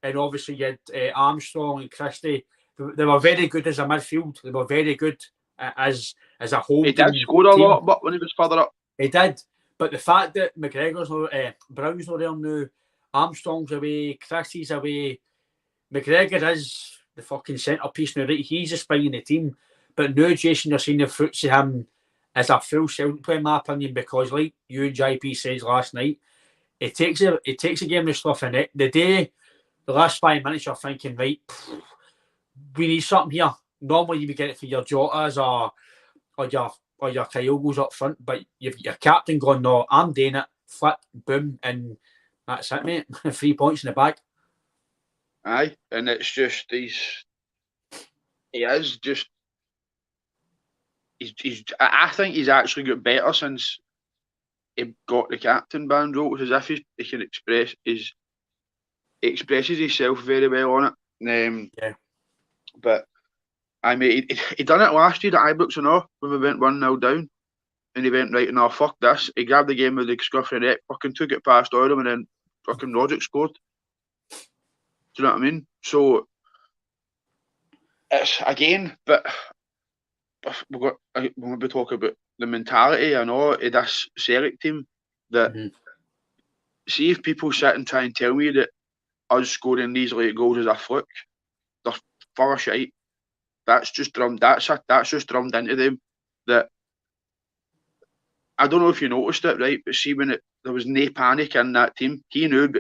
and obviously you had Armstrong and Christie. They were very good as a midfield. They were very good as a whole. He did score a lot, but when he was further up. He did. But the fact that Brown's not there now, Armstrong's away, Christie's away, McGregor is the fucking centrepiece now, right? He's the spine in the team. But now, Jason, you're seeing the fruits of him as a full Celtic player, in my opinion, because like you and JP says last night, it takes a game of stuff in it. The last 5 minutes, you're thinking, right, we need something here. Normally, you would get it for your Jotas or your Kyogos up front, but you've your captain going, no, I'm doing it, flick, boom, and that's it, mate. 3 points in the bag. Aye, and it's just I think he's actually got better since he got the captain band role. It's as if he can he expresses himself very well on it. Yeah. But I mean, he done it last year at Ibrox and all when we went 1-0 down. and he went, right, no, fuck this. He grabbed the game with the scruff of the neck, fucking took it past Oram, and then fucking Roderick scored. Do you know what I mean? So, it's, again, but when we talk about the mentality, I know, of this Celtic team, that see if people sit and try and tell me that us scoring these late goals is a fluke, they're far shite. That's just drummed into them. That, I don't know if you noticed it, right? But see, when there was no panic in that team, he knew,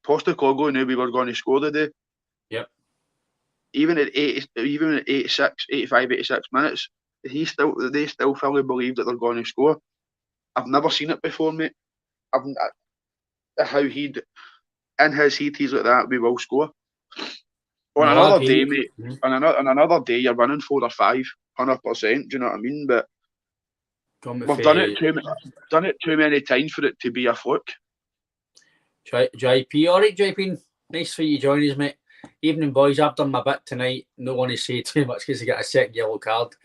Postecoglou knew we were going to score today. Yep. Even at 85, 86 minutes, they still fully believe that they're going to score. I've never seen it before, mate. How he'd, in his heat, he's like that, we will score. On another day, mate, on another day, you're winning 4 or 5, 100%. Do you know what I mean? But we've done it too many times for it to be a fluke. JP, all right, JP. Nice for you joining us, mate. Evening, boys. I've done my bit tonight. No one to say too much because I got a second yellow card.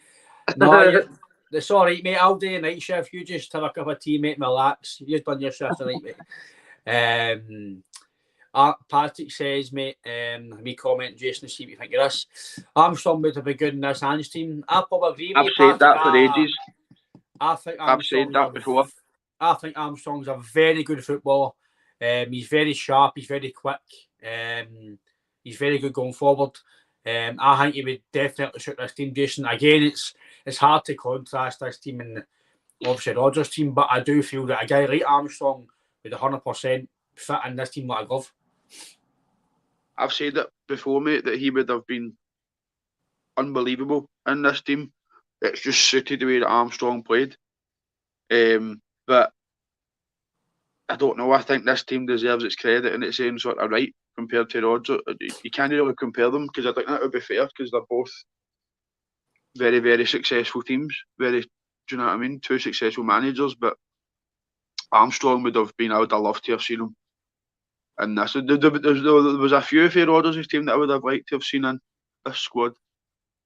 No, it's all right, mate. I'll do a night shift. You just have a cup of tea, mate, and relax. You've done your shift tonight, mate. Patrick says, mate, me comment, Jason, to see what you think of this. Armstrong would have been good in this Hans team. I probably agree with you. I've said that for ages. I've said that before. I think Armstrong's a very good footballer. He's very sharp. He's very quick. He's very good going forward. I think he would definitely suit this team, Jason. Again, it's hard to contrast this team and obviously Rodgers' team, but I do feel that a guy like Armstrong would 100% fit in this team like a glove. I've said it before, mate, that he would have been unbelievable in this team. It's just suited the way that Armstrong played. But I don't know. I think this team deserves its credit in its own sort of right compared to Rodgers. You can't really compare them because I think that would be fair because they're both very, very successful teams. Do you know what I mean? 2 successful managers, but Armstrong would have been. I would have loved to have seen him. And there was a few of Rodgers' team that I would have liked to have seen in this squad.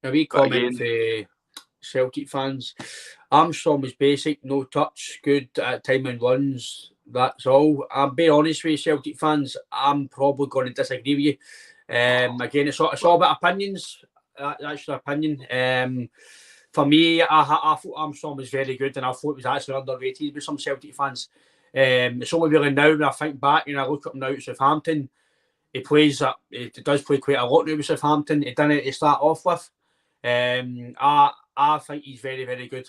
A wee comment for Celtic fans. Armstrong was basic, no touch, good at time and runs. That's all. I'll be honest with you, Celtic fans. I'm probably going to disagree with you. Again, it's all about opinions. That's your opinion. For me, I thought Armstrong was very good, and I thought it was actually underrated with some Celtic fans. It's only really now when I think back and I look at him now at Southampton, he does play quite a lot now with Southampton. He done it to start off with. I think he's very, very good.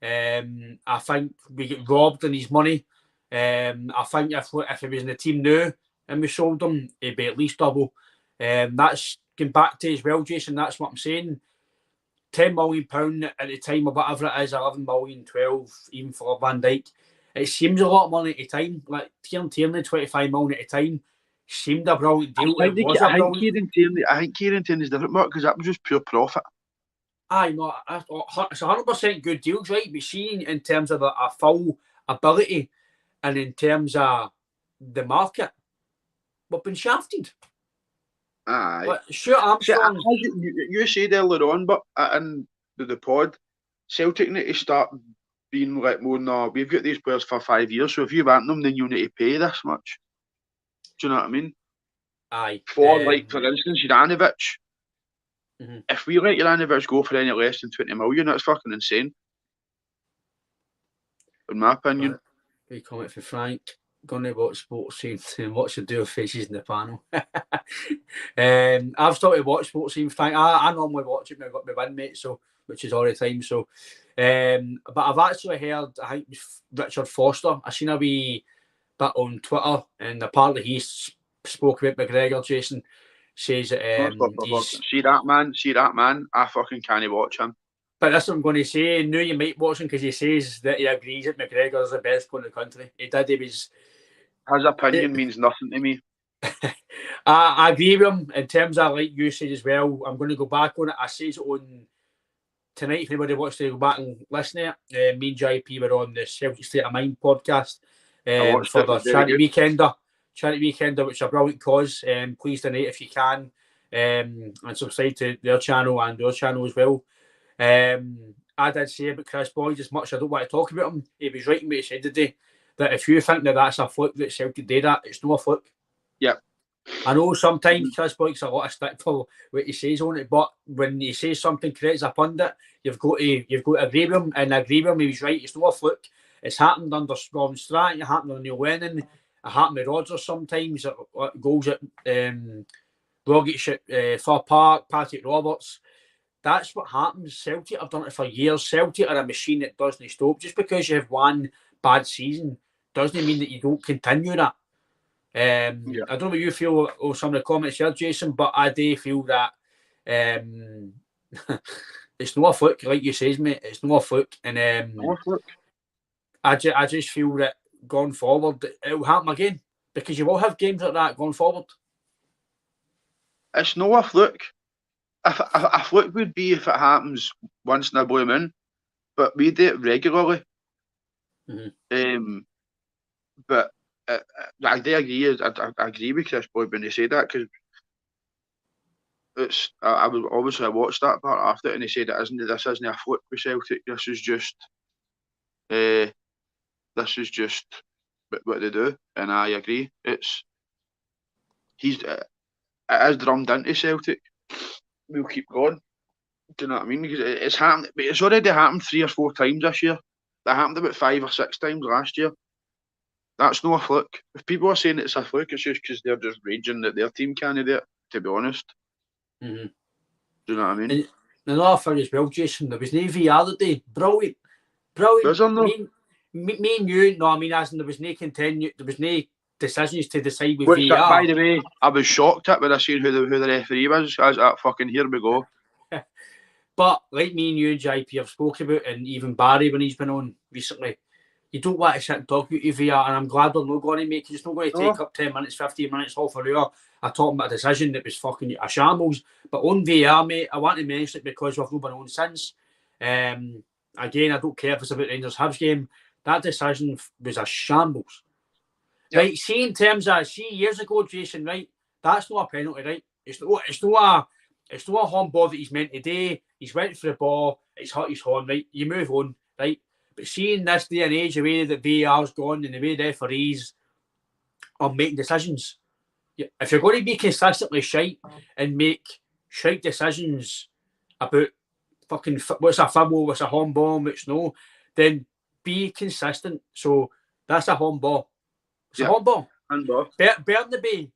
I think we get robbed in his money. I think if he was in the team now and we sold him, he'd be at least double. That's going back to as well, Jason. That's what I'm saying. £10 million at the time of whatever it is, 11 million, 12, even for Van Dijk. It seems a lot of money at the time. Like Tierney, 25 million at the time seemed a brilliant deal. I think Kieran Tierney's different, Mark, because that was just pure profit. Aye, no, it's 100% good deals, right? But seeing in terms of a full ability and in terms of the market, we've been shafted. Aye. But sure, Armstrong. You said earlier on, but in the pod, Celtic need to start being like more, no, we've got these players for 5 years, so if you want them, then you need to pay this much. Do you know what I mean? Aye. For instance, Juranovic. Mm-hmm. If we let Juranovic go for any less than 20 million, that's fucking insane. In my opinion. Right. We comment for Frank. Gonna watch sports scene and watch the dual faces in the panel. I've started to watch sports scene, Frank. I normally watch it with my bandmate, so which is all the time. So, but I've actually heard, I think Richard Foster. I seen a wee bit on Twitter, and apparently he spoke about McGregor. Jason says that see that man. I fucking can't watch him. But that's what I'm going to say. I knew you might watch him because he says that he agrees that McGregor is the best player in the country. He did. His opinion means nothing to me. I agree with him in terms of, like you said as well. I'm going to go back on it. I say it on tonight. If anybody wants to go back and listen to it, me and JP were on the Celtic State of Mind podcast for the Charity Weekender, which is a brilliant cause. Please donate if you can, and subscribe to their channel and our channel as well. I did say about Chris Boyd, as much as I don't want to talk about him, he was right in what he said today, that if you think that that's a fluke that Celtic did that, it's not a fluke. Yeah. I know sometimes Chris Boyd's a lot of stick for what he says on it, but when he says something correct as a pundit, you've got to agree with him, and agree with him, he was right, it's not a fluke. It's happened under Ron Stratton, it happened under Neil Lennon, it happened with Rodgers sometimes, goals at Rogic, Fir Park, Patrick Roberts. That's what happens. Celtic have done it for years. Celtic are a machine that doesn't stop. Just because you have one bad season doesn't mean that you don't continue that. I don't know what you feel or some of the comments here, Jason, but I do feel that it's not a fluke, like you says, mate. It's not a fluke, and I just feel that going forward it will happen again, because you will have games like that going forward. It's not a fluke. A fluke would be if it happens once in a blue moon, but we do it regularly. But I do agree. I agree with Chris Boyd when he said that, because it's. I was obviously I watched that part after it, and he said this isn't a fluke with Celtic. This is just what they do, and I agree. It is drummed into Celtic. We'll keep going. Do you know what I mean? Because it's happened. It's already happened 3 or 4 times this year. That happened about 5 or 6 times last year. That's no fluke. If people are saying it's a fluke, it's just because they're just raging that their team can't do it, to be honest. Do you know what I mean? And another thing as well, Jason, there was no VR that day. Brilliant. Was there no? Me and you, no, I mean, as in there was no decisions to decide with VR. By the way, I was shocked at when I seen who the referee was. I was like, fucking, here we go. But like me and you and JP have spoken about, and even Barry when he's been on recently, you don't want to sit and talk about your VR, and I'm glad they're not going to make it. It's not going to take up 10 minutes, 15 minutes, half an hour. I talked about a decision that was fucking a shambles. But on VR, mate, I want to mention it because we've not been on since. Again, I don't care if it's about Rangers Hibs game. That decision was a shambles. Yep. Right, see, in terms of years ago, Jason, right? That's not a penalty, right? It's not a handball that he's meant to do. He's went for the ball. It's hurt his horn, right? You move on, right? But seeing this day and age, the way that VAR's gone and the way the referees are making decisions, if you're going to be consistently shite and make shite decisions about fucking what's a fumble, what's a handball, what's no, then be consistent. So that's a handball. It's a handball. Bernabei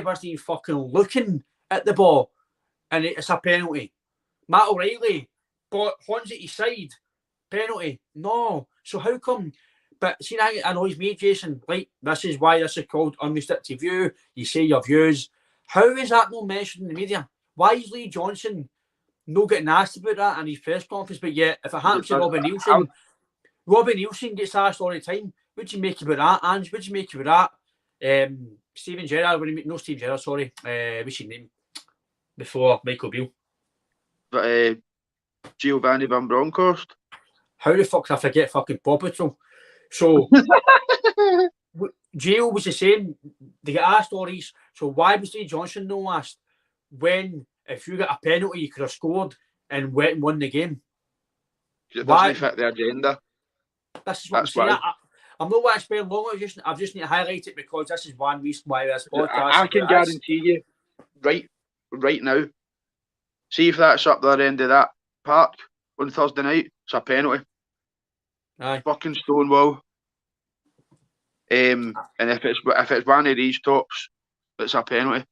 wasn't even fucking looking at the ball, and it's a penalty. Matt O'Reilly horns at his side, penalty. No. So how come? But see, that annoys me, Jason. Like, this is why this is called unrestricted view. You say your views. How is that not mentioned in the media? Why is Lee Johnson not getting asked about that in his press conference? But yet, if it happens to Robbie Nielsen gets asked all the time. What do you make about that, Ange? What do you make about that? Steven Gerrard, no Steve Gerrard, sorry. What's his name? Before Michael Beale. But Giovanni Van Bronckhorst. How the fuck did I forget fucking Paw Patrol? So, Gio was the same. They get asked all these. So why was Lee Johnson no asked? When, if you got a penalty, you could have scored and went and won the game. It doesn't fit the agenda. This is what I'm saying. I'm not going to spend long. I just need to highlight it because this is one reason why this podcast. I can guarantee you, right now, see if that's up the end of that park on Thursday night, it's a penalty. Aye. Fucking Stonewall. And if it's one of these tops, it's a penalty.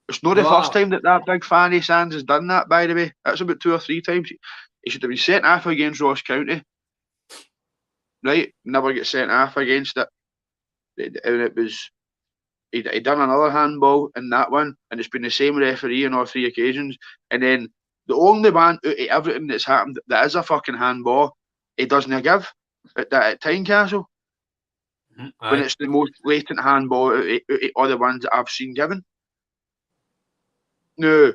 It's not the first time that big Fanny Sands has done that, by the way. That's about 2 or 3 times. He should have been sent off against Ross County. Right? Never get sent off against it. And it was... He done another handball in that one, and it's been the same referee on all 3 occasions. And then the only one out of everything that's happened that is a fucking handball, he doesn't give at Tynecastle. When it's the most blatant handball out of all the ones that I've seen given. No.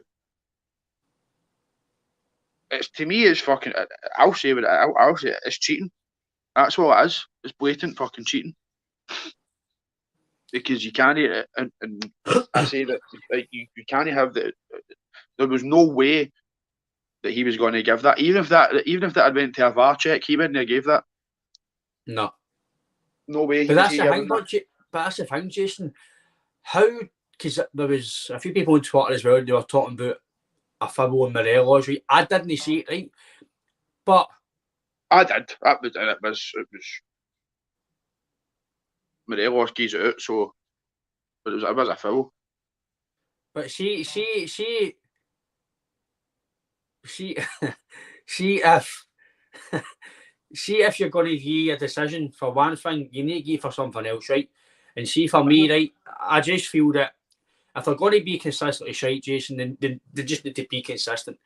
To me, it's fucking... I'll say it's cheating. That's what it is. It's blatant fucking cheating. Because you can't, and I say that you can't have the. There was no way that he was going to give that. Even if that had went to a VAR check, he wouldn't have gave that. No. No way. But that's the thing, but that's the thing, Jason. How? Because there was a few people on Twitter as well. They were talking about a fibble in Morelos. Right? I didn't see it, right? But I did. It was Morelos gives it out, so but it was a foul. But see if see if you're going to give a decision for one thing, you need to give for something else, right? And see for me, right, I just feel that if they're going to be consistently shite, Jason, then they just need to be consistent.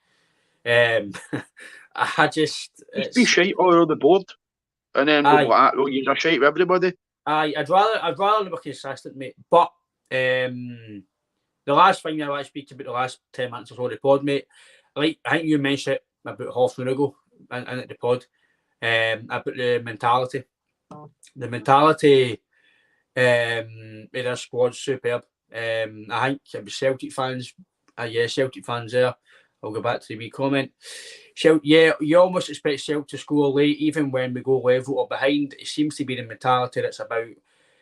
I just be shite all over the board, and then we'll use a shite with everybody. I'd rather they were consistent, mate. But the last thing I want to speak about the last 10 minutes or so of the pod, mate. Like I think you mentioned it about half an hour ago in the pod, about the mentality. The mentality in their squad's superb. I think it was Celtic fans. Celtic fans there. I'll go back to the wee comment. You almost expect Celtic to score late, even when we go level or behind. It seems to be the mentality that's about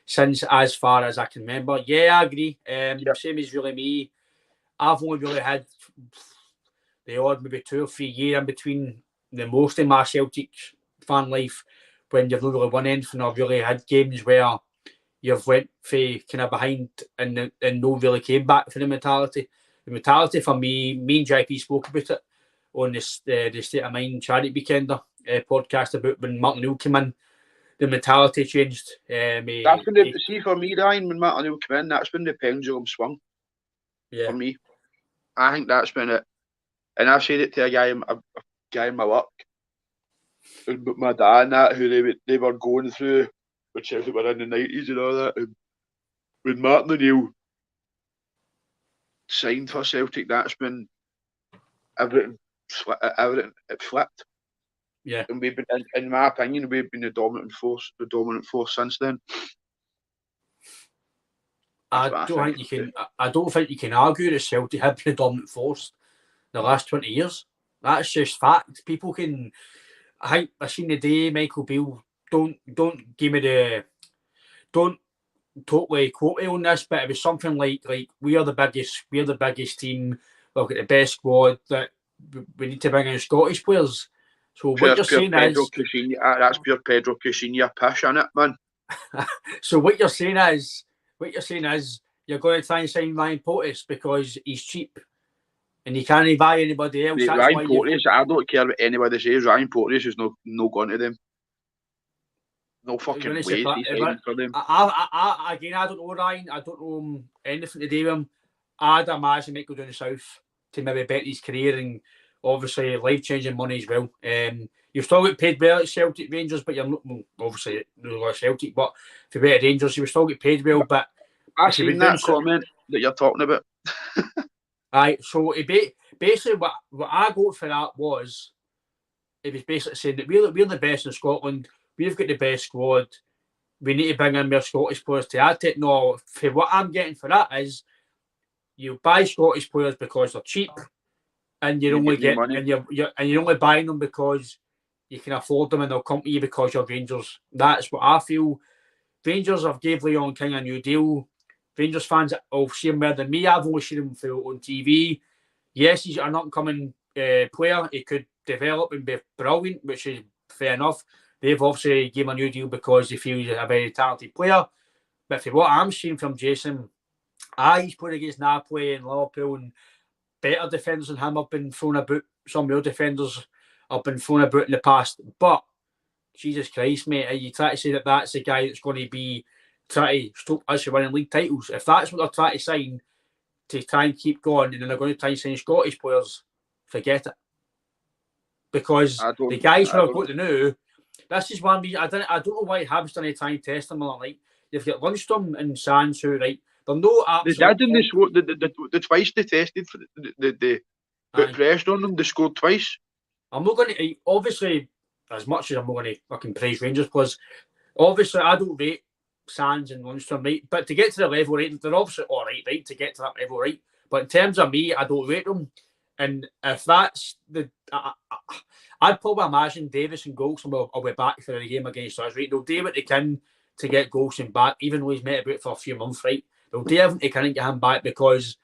since as far as I can remember. Yeah, I agree. Same as really me. I've only really had the odd maybe 2 or 3 years in between the most of my Celtic fan life when you've not really won anything or really had games where you've went for kind of behind and no really came back for the mentality. The mentality for me and JP spoke about it on this the State of Mind Charity Weekender podcast about when Martin O'Neill came in. The mentality changed. That's when see for me, Ryan, when Martin O'Neill came in, that's when the pendulum swung. Yeah. For me, I think that's when it. And I've said it to a guy in my work, my dad and that, who they were going through, which they were in the 90s and all that. And when Martin O'Neill signed for Celtic, that's when everything flipped. Yeah. And we've been, in my opinion, we've been the dominant force since then. I don't think you can argue that Celtic have been the dominant force the last 20 years. That's just fact. People can. I seen the day Michael Beale. Don't give me don't totally quote me on this, but it was something like we are the biggest team. We've got the best squad. That we need to bring in Scottish players. So what you're saying is that's pure Pedro Caixinha pish, isn't it, man? So what you're saying is you're going to try and sign Ryan Porteous because he's cheap. And you can't buy anybody else. Ryan Porteous, I don't care what anybody says. Ryan Porteous is no going to them. No fucking ways he's signing for them. I don't know Ryan. I don't know anything to do with him. I'd imagine he might go down the south to maybe bet his career and obviously life-changing money as well. You've still got paid well at Celtic, Rangers, but you're not obviously not Celtic. But if you bet at Rangers, you would still get paid well. But I've seen that comment that you're talking about. Right, so basically what I got for that was it was basically saying that we're the best in Scotland, we've got the best squad, we need to bring in more Scottish players to add to it. No, for what I'm getting for that is you buy Scottish players because they're cheap and you're only buying them because you can afford them and they'll come to you because you're Rangers. That's what I feel. Rangers have gave Leon King a new deal. Rangers fans will see him more than me. I've only seen him on TV. Yes, he's an up-and-coming player. He could develop and be brilliant, which is fair enough. They've obviously given him a new deal because they feel he's a very talented player. But for what I'm seeing from Jason, he's playing against Napoli and Liverpool and better defenders than him have been thrown about. Some real defenders have been thrown about in the past. But, Jesus Christ, mate, are you trying to say that that's the guy that's going to be trying to stop us from winning league titles? If that's what they're trying to sign to try and keep going, and then they're going to try and sign Scottish players, forget it. Because the guys who have got to know, this is one reason I don't know why Habs didn't try and test them. Like you've got Lundstrom and Sands who they're no absolute. The twice they tested for the put pressure on them. They scored twice. I'm not going to obviously as much as I'm not going to fucking praise Rangers players. Obviously, I don't rate Sands and Lundstrom, right? But to get to the level, right, they're obviously all right to get to that level, right? But in terms of me, I don't rate them. And if that's I'd probably imagine Davis and Golson will be back for the game against us, right? They'll do what they can to get Golson back, even though he's met about for a few months, right? They'll do everything they can to get him back because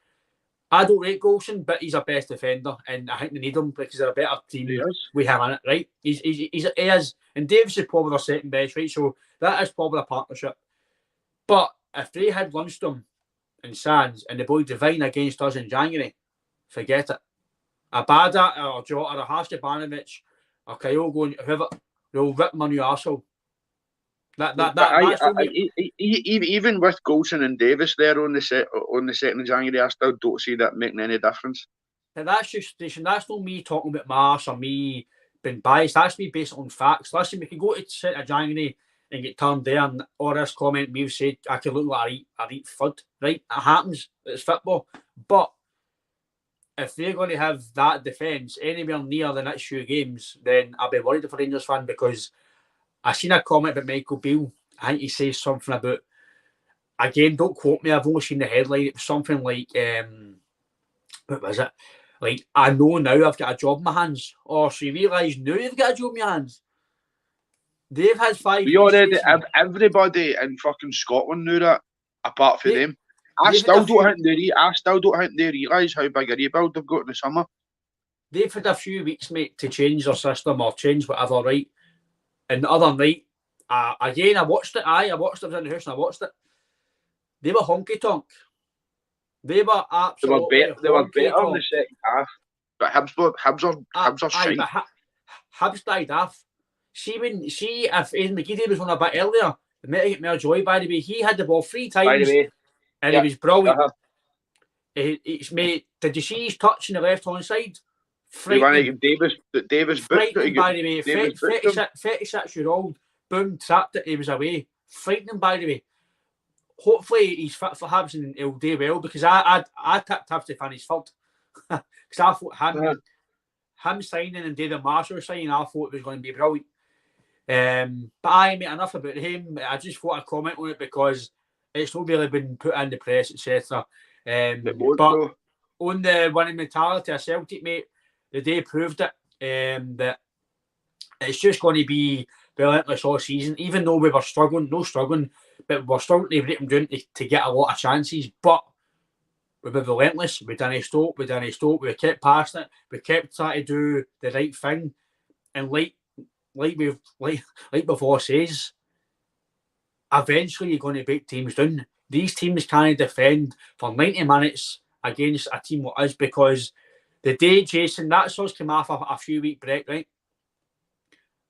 I don't rate Golson, but he's our best defender, and I think they need him because they're a better team with him in it, right? He is, and Davis is probably their second best, right? So that is probably a partnership. But if they had Lundstrom and Sands and the boy Devine against us in January, forget it. Abada or Jota or Hashtabanovic or Kyogo, whoever, they'll rip my new arsehole. Even with Golson and Davis there on the 2nd of January, I still don't see that making any difference. Now that's just that's not me talking about Mars or me being biased. That's me based on facts. Listen, we can go to the 2nd of January and get turned there, and or this comment we've said I could look like a right fud. Right, it happens. It's football, but if they're going to have that defence anywhere near the next few games, then I'll be worried for Rangers fan because I seen a comment about Michael Beale. I think he says something about, again, don't quote me, I've only seen the headline. It was something like, what was it? Like, I know now I've got a job in my hands. Or so you realise now you've got a job in your hands. They've had 5 years. Everybody in fucking Scotland knew that, apart from them. I still don't think they realise how big a rebuild they've got in the summer. They've had a few weeks, mate, to change their system or change whatever, right? And the other night, again, I watched it. I watched it. I was in the house and I watched it. They were honky tonk. They were absolutely. They were better in the second half. But Hibs are shite. Hibs died off. See if Aidan McGeady was on a bit earlier, they might get more joy. By the way, he had the ball 3 times. By the way. And he was brilliant. It's made. Did you see his touch in the left hand side? Davis frightening, by the way. 36-year-old, boom, trapped it. He was away. Frightening, by the way. Hopefully he's fit for Hibs and he'll do well because I tipped Hibs to finish third because I thought him signing and David Marshall signing, I thought it was going to be brilliant. But I made enough about him. I just thought I'd comment on it because it's not really been put in the press, etc. But on the winning mentality of Celtic, mate, the day proved it. That it's just going to be relentless all season. Even though we were struggling, but we're struggling to break them down to get a lot of chances. But we were relentless. We didn't stop. We kept passing it. We kept trying to do the right thing. And like before says, eventually you're going to break teams down. These teams can't defend for 90 minutes against a team like us because the day, Jason, that's us came off a few week break, right?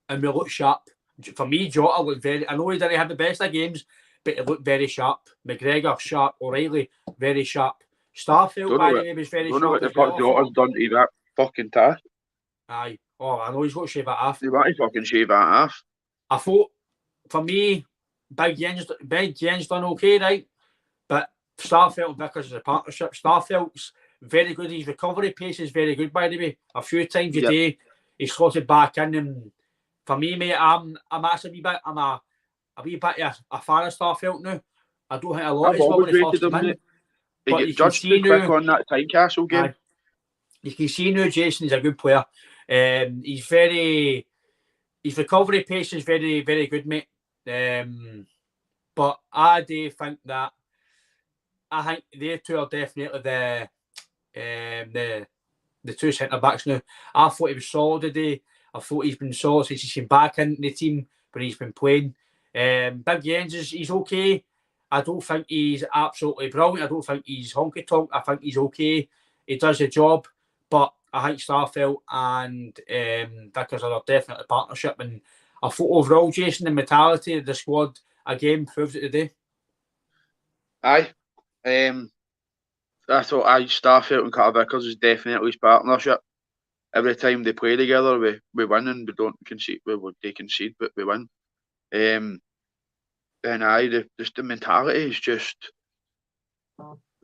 And we looked sharp. For me, Jota looked very, I know he didn't have the best of games, but he looked very sharp. McGregor, sharp. O'Reilly, very sharp. Starfield, by the way, was very sharp. Don't know what the fuck Jota's done to that fucking task. Aye. Oh, I know he's got to shave that off. You want to fucking shave that off? I thought, for me, Big Yen's done okay, right? But Starfield and Vickers is a partnership. Starfield's very good. His recovery pace is very good, by the way. A few times a day, he's slotted back in. And for me, mate, I'm a wee bit a fan of Starfield now. I don't think a lot I've always rated him, but you judged too quick on that Tynecastle game. You can see now, Jason, he's a good player. His recovery pace is very, very good, mate. But I do think that they two are definitely the two centre backs now. I thought he was solid today. I thought he's been solid since he's been back in the team, but he's been playing. Big Jens he's okay. I don't think he's absolutely brilliant. I don't think he's honky tonk. I think he's okay. He does the job, but I think Starfelt and Vickers are definitely a partnership. And I thought overall, Jason, the mentality of the squad again proves it today. Aye. I thought Starfelt and Carter Vickers is definitely his partnership. Every time they play together, we win and we don't concede. They concede, but we win. And the mentality is just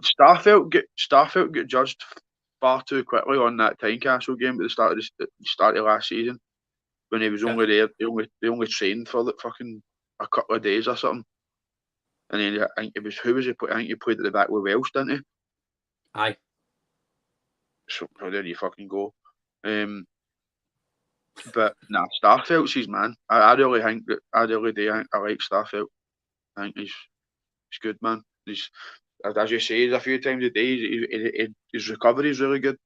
Starfelt get judged far too quickly on that Tynecastle game at the start of last season when he was only there. They only trained for fucking a couple of days or something. And then I think it was who was he? I think he played at the back with Welsh, didn't he? Aye. So there you fucking go. But nah, Starfelt's his man. I really think that I really do. I like Starfelt. I think he's good, man. He's, as you say, a few times a day. His recovery is really good,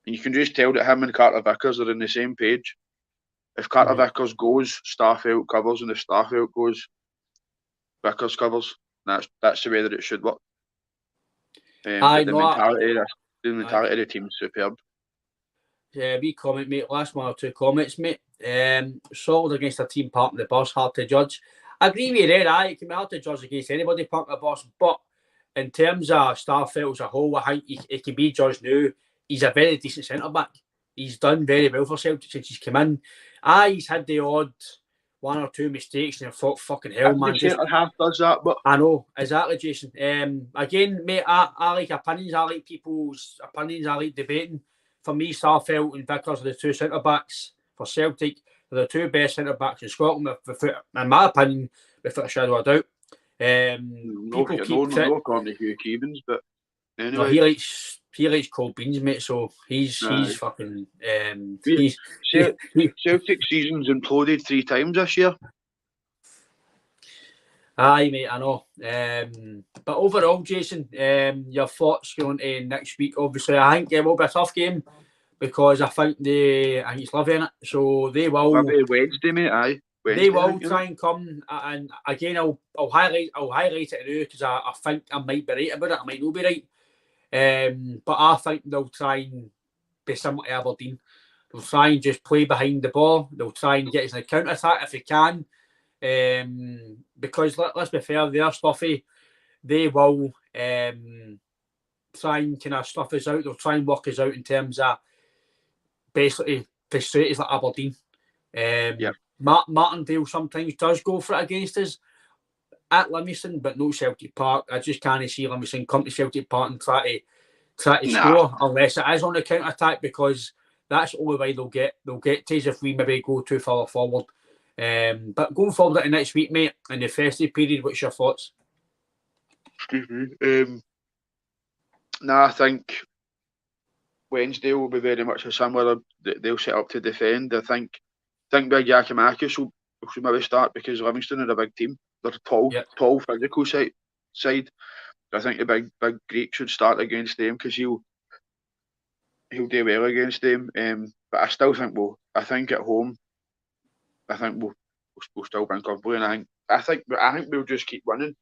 and you can just tell that him and Carter Vickers are on the same page. If Carter Vickers goes, Starfelt covers, and if Starfelt goes, Vickers covers. That's the way that it should work. But the mentality of the team is superb. Yeah, wee comment, mate. Last one or two comments, mate. Solid against a team parking the bus, hard to judge. I agree with you there, it can be hard to judge against anybody parking the bus, but in terms of Starfelt as a whole, I think he can be judged now. He's a very decent centre-back. He's done very well for Celtic since he's come in. He's had the odd one or two mistakes and I thought, fucking hell, man. The centre-half does that, but... I know, exactly, Jason. Again, mate, I like opinions. I like people's opinions. I like debating. For me, Starfelt and Vickers are the two centre-backs for Celtic. They're the two best centre-backs in Scotland, in my opinion, without a shadow of a doubt. No according to Hugh Keevins, but anyway. No, he likes cold beans, mate, so he's fucking... Celtic season's imploded 3 times this year. Aye, mate, I know. But overall, Jason, your thoughts going to next week? Obviously, I think it will be a tough game because I think it's Livy in it, so they will. Wednesday, mate. Aye. Wednesday, they will try and come, and again, I'll highlight it now because I think I might be right about it. I might not be right, but I think they'll try and be similar to Aberdeen. They'll try and just play behind the ball. They'll try and get us in a counter attack if they can. Because let's be fair, they're stuffy. They will try and kind of stuff us out. They'll try and work us out in terms of basically frustrate us like Aberdeen. Martindale sometimes does go for it against us at Livingston, but no Celtic Park. I just can't see Livingston come to Celtic Park and try to score unless it is on the counter attack, because that's the only way they'll get to us if we maybe go too far forward. But going forward to next week, mate, in the festive period, what's your thoughts? Excuse me. I think Wednesday will be very much a similar. They'll set up to defend. I think Big Yakimakis will maybe start because Livingston are a big team. They're tall, physical side. I think the big Greek should start against them because he'll do well against them. But I still think I think at home, I think we'll still win comfortably, and I think we'll just keep winning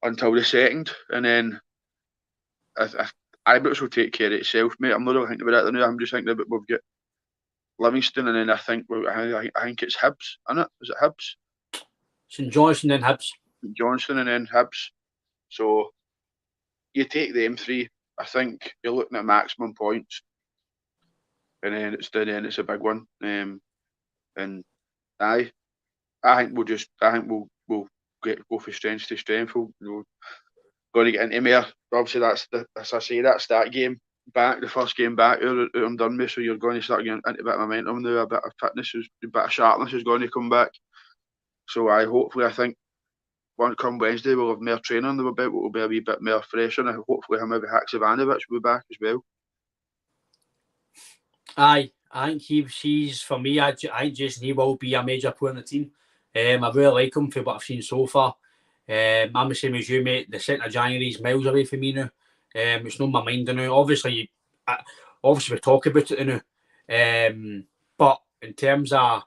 until the second, and then Ibrox will take care of itself, mate. I'm not really thinking about that now. I'm just thinking about we've got Livingston, and then I think it's Hibs, isn't it? Is it Hibs? St Johnstone and Hibs. St Johnstone and then Hibs. So you take them 3. I think you're looking at maximum points, and then it's a big one. And I think we'll go from strength to strength. We're going to get into more. Obviously, that's that game back, the first game back. I'm done with, so you're going to start getting into a bit of momentum now. A bit of fitness, a bit of sharpness is going to come back. So I think come Wednesday we'll have more training under the belt. We'll be a wee bit more fresher, and hopefully maybe Haksabanovic will be back as well. Aye, I think he's for me. I think Jason, he will be a major player in the team. I really like him for what I've seen so far. I'm the same as you, mate. The 2nd of January is miles away from me now. It's not in my mind now. Obviously we talk about it now. But in terms of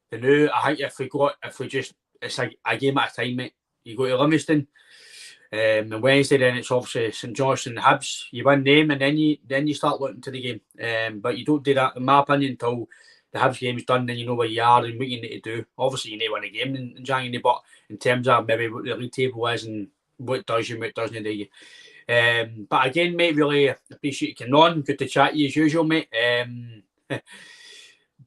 the new, I think it's a game at a time, mate. You go to Livingston, and Wednesday, then it's obviously St Johnstone and Hibs. You win them, and then you start looking to the game. But you don't do that, in my opinion, until the Hibs game's done. Then you know where you are and what you need to do. Obviously, you need to win a game in January, but in terms of maybe what the league table is and what does you, what doesn't do you. But again, mate, really appreciate you coming on. Good to chat to you as usual, mate. But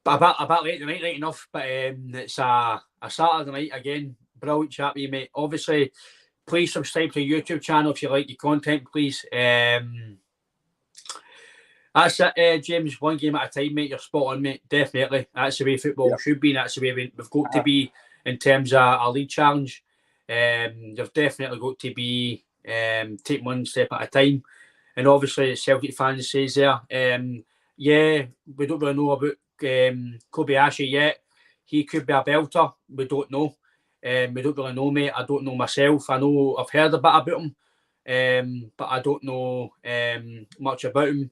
a bit late tonight, right enough. But it's a Saturday night again. Brilliant chat with you, mate. Obviously, please subscribe to the YouTube channel if you like your content, please. That's it, James. One game at a time, mate. You're spot on, mate. Definitely. That's the way football should be. And that's the way we've got to be in terms of our league challenge. You've definitely got to be take one step at a time. And obviously, Celtic fans says there, yeah, we don't really know about Kobayashi yet. He could be a belter. We don't know. We don't really know, mate. I don't know myself. I know I've heard a bit about him, but I don't know much about him.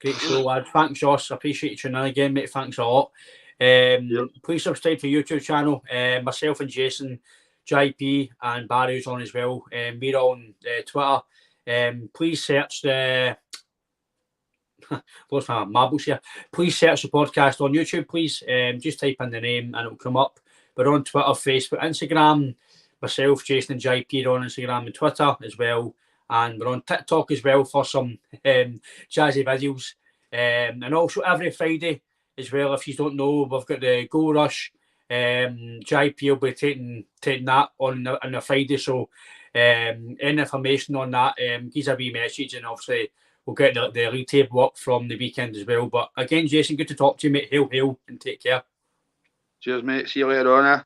Great show, lad. Thanks, Joss. I appreciate you tuning in again, mate. Thanks a lot. Please subscribe to the YouTube channel. Myself and Jason, JP and Barry's on as well. We're on Twitter. Please search the lost my marbles here. Please search the podcast on YouTube, please. Just type in the name and it'll come up. We're on Twitter, Facebook, Instagram. Myself, Jason and JP are on Instagram and Twitter as well. And we're on TikTok as well for some jazzy videos. And also every Friday as well, if you don't know, we've got the Go Rush. JP will be taking that on the Friday. So any information on that, give us a wee message, and obviously we'll get the league table up from the weekend as well. But again, Jason, good to talk to you, mate. Hail, and take care. Cheers, mate. See you later on.